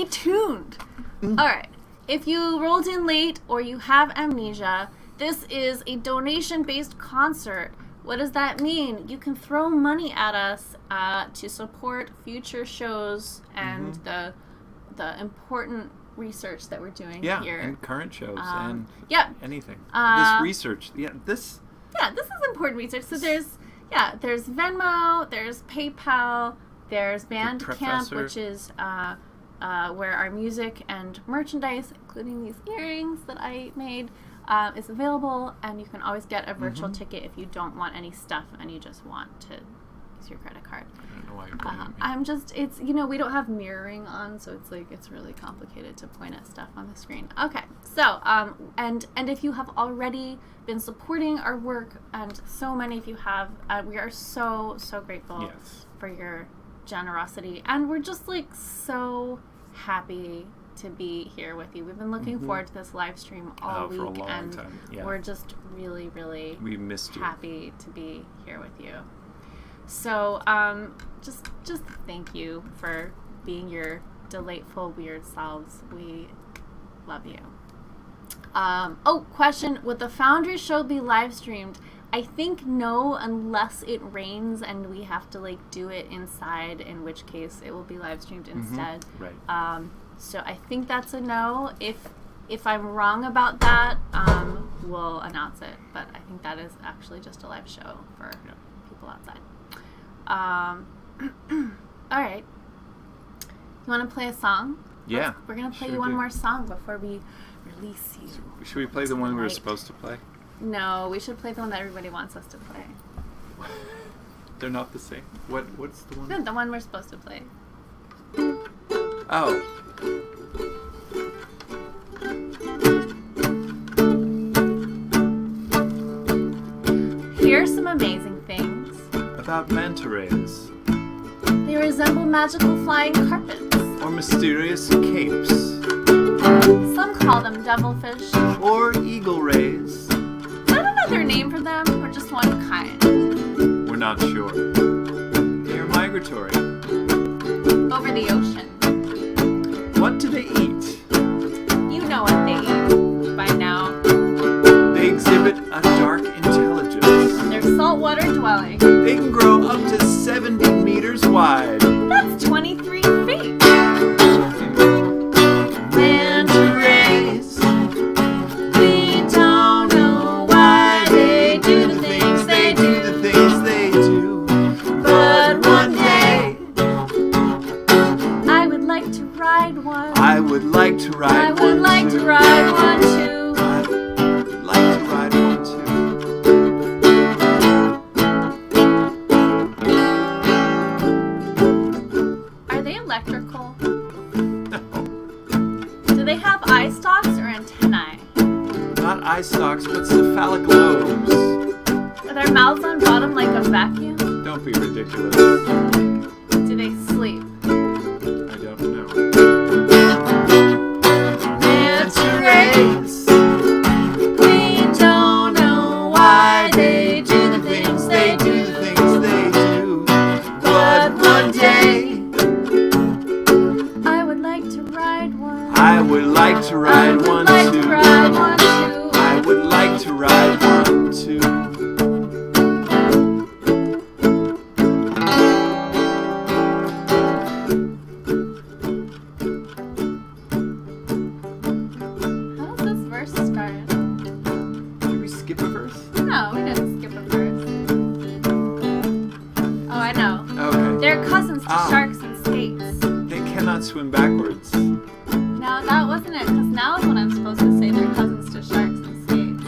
Speaker 2: tuned.
Speaker 1: All right. If you rolled in late or you have amnesia, this is a donation-based concert. What does that mean? You can throw money at us to support future shows and the important research that we're doing here.
Speaker 2: And current shows and anything. This research. This is
Speaker 1: important research. So there's Venmo, there's PayPal, there's Bandcamp, which is where our music and merchandise, including these earrings that I made, is available, and you can always get a virtual ticket if you don't want any stuff and you just want to use your credit card.
Speaker 2: I don't know why you're pointing at me.
Speaker 1: It's, we don't have mirroring on, so it's really complicated to point at stuff on the screen. Okay, so, and if you have already been supporting our work, and so many of you have, we are so grateful for your generosity, and we're just like so happy to be here with you. We've been looking forward to this live stream all week,
Speaker 2: for a long
Speaker 1: and
Speaker 2: time. Yeah.
Speaker 1: we're just really
Speaker 2: we missed you.
Speaker 1: happy to be here with you. So just thank you for being your delightful weird selves. We love you. Question, would the Foundry show be live streamed? I think no, unless it rains and we have to like do it inside, in which case it will be live streamed instead.
Speaker 2: Right.
Speaker 1: So I think that's a no. If I'm wrong about that, we'll announce it. But I think that is actually just a live show for people outside. All right. You want to play a song?
Speaker 2: Yeah.
Speaker 1: We're going to play you one more song before we release you.
Speaker 2: Should we play the one we were supposed to play?
Speaker 1: No, we should play the one that everybody wants us to play.
Speaker 2: They're not the same. What's the one?
Speaker 1: No, the one we're supposed to play.
Speaker 2: Oh.
Speaker 1: Here's some amazing things
Speaker 2: About manta rays.
Speaker 1: They resemble magical flying carpets.
Speaker 2: Or mysterious capes.
Speaker 1: Some call them devilfish.
Speaker 2: Or eagle rays.
Speaker 1: Is that another name for them, or just one kind?
Speaker 2: We're not sure. They are migratory.
Speaker 1: Over the ocean.
Speaker 2: What What do they eat?
Speaker 1: You know what they eat by now.
Speaker 2: They exhibit a dark intelligence.
Speaker 1: They're saltwater dwelling.
Speaker 2: They can grow up to 70 meters wide.
Speaker 1: That's 23 feet.
Speaker 2: Manta rays.
Speaker 1: We don't know why they do the things they do.
Speaker 2: The things they do.
Speaker 1: But one day, I would like to ride one.
Speaker 2: I would like to ride
Speaker 1: I
Speaker 2: one.
Speaker 1: would like to ride one too.
Speaker 2: I would like to ride one too.
Speaker 1: Are they electrical?
Speaker 2: No,
Speaker 1: Do they have eye stalks or antennae?
Speaker 2: not eye stalks, but cephalic lobes.
Speaker 1: Are their mouths on bottom like a vacuum?
Speaker 2: Don't be ridiculous.
Speaker 1: Do they sleep?
Speaker 2: I don't know.
Speaker 1: Manta rays. We don't know why they do the things they do.
Speaker 2: The things they do. But one day,
Speaker 1: I would like to ride one.
Speaker 2: I would like to
Speaker 1: I
Speaker 2: ride
Speaker 1: would
Speaker 2: one
Speaker 1: like
Speaker 2: too.
Speaker 1: to ride one too.
Speaker 2: I would like to ride one too.
Speaker 1: How does this verse start?
Speaker 2: Did we skip a verse?
Speaker 1: No, we didn't skip a verse. Oh, I know.
Speaker 2: Okay.
Speaker 1: They're cousins to
Speaker 2: Ah.
Speaker 1: sharks and skates.
Speaker 2: They cannot swim backwards.
Speaker 1: No, that wasn't it, because now is when I'm supposed to say they're cousins to sharks and skates.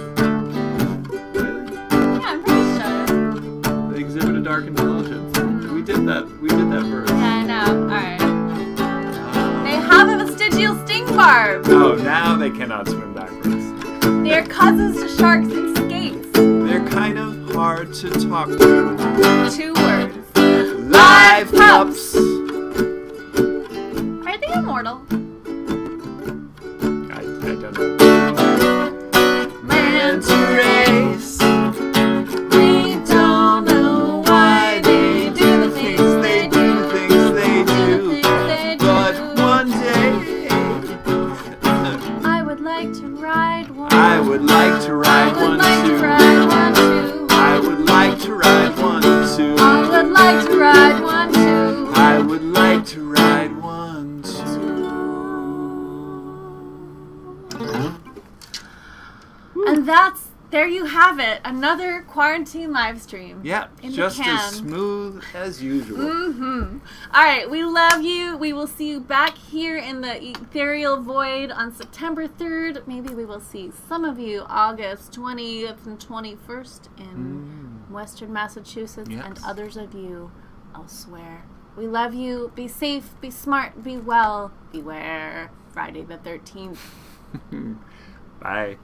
Speaker 2: Really?
Speaker 1: Yeah, I'm pretty sure.
Speaker 2: They exhibit a dark intelligence. We did that. We did that verse.
Speaker 1: Yeah, I know. Alright. They have a vestigial sting barb.
Speaker 2: Oh, now they cannot swim backwards.
Speaker 1: They're cousins to sharks and skates.
Speaker 2: They're kind of hard to talk to.
Speaker 1: 2 words.
Speaker 2: Live pups.
Speaker 1: Are they immortal?
Speaker 2: I don't know. Manta rays.
Speaker 1: We don't know why they do the things they do.
Speaker 2: The things they do.
Speaker 1: The things they do.
Speaker 2: But one day,
Speaker 1: I would like to ride one.
Speaker 2: I would like to ride
Speaker 1: I would
Speaker 2: one
Speaker 1: like
Speaker 2: too.
Speaker 1: to ride one too.
Speaker 2: I would like to ride one too.
Speaker 1: I would like to ride one too.
Speaker 2: I would like to ride one too.
Speaker 1: And there you have it. Another quarantine live stream.
Speaker 2: Yeah,
Speaker 1: In the
Speaker 2: just
Speaker 1: can.
Speaker 2: as smooth as usual.
Speaker 1: Mm-hmm. All right, we love you. We will see you back here in the ethereal void on September 3rd. Maybe we will see some of you August 20th and 21st in Western Massachusetts,
Speaker 2: Yes.
Speaker 1: and others of you elsewhere. We love you. Be safe, be smart, be well, beware. Friday the 13th.
Speaker 2: Bye.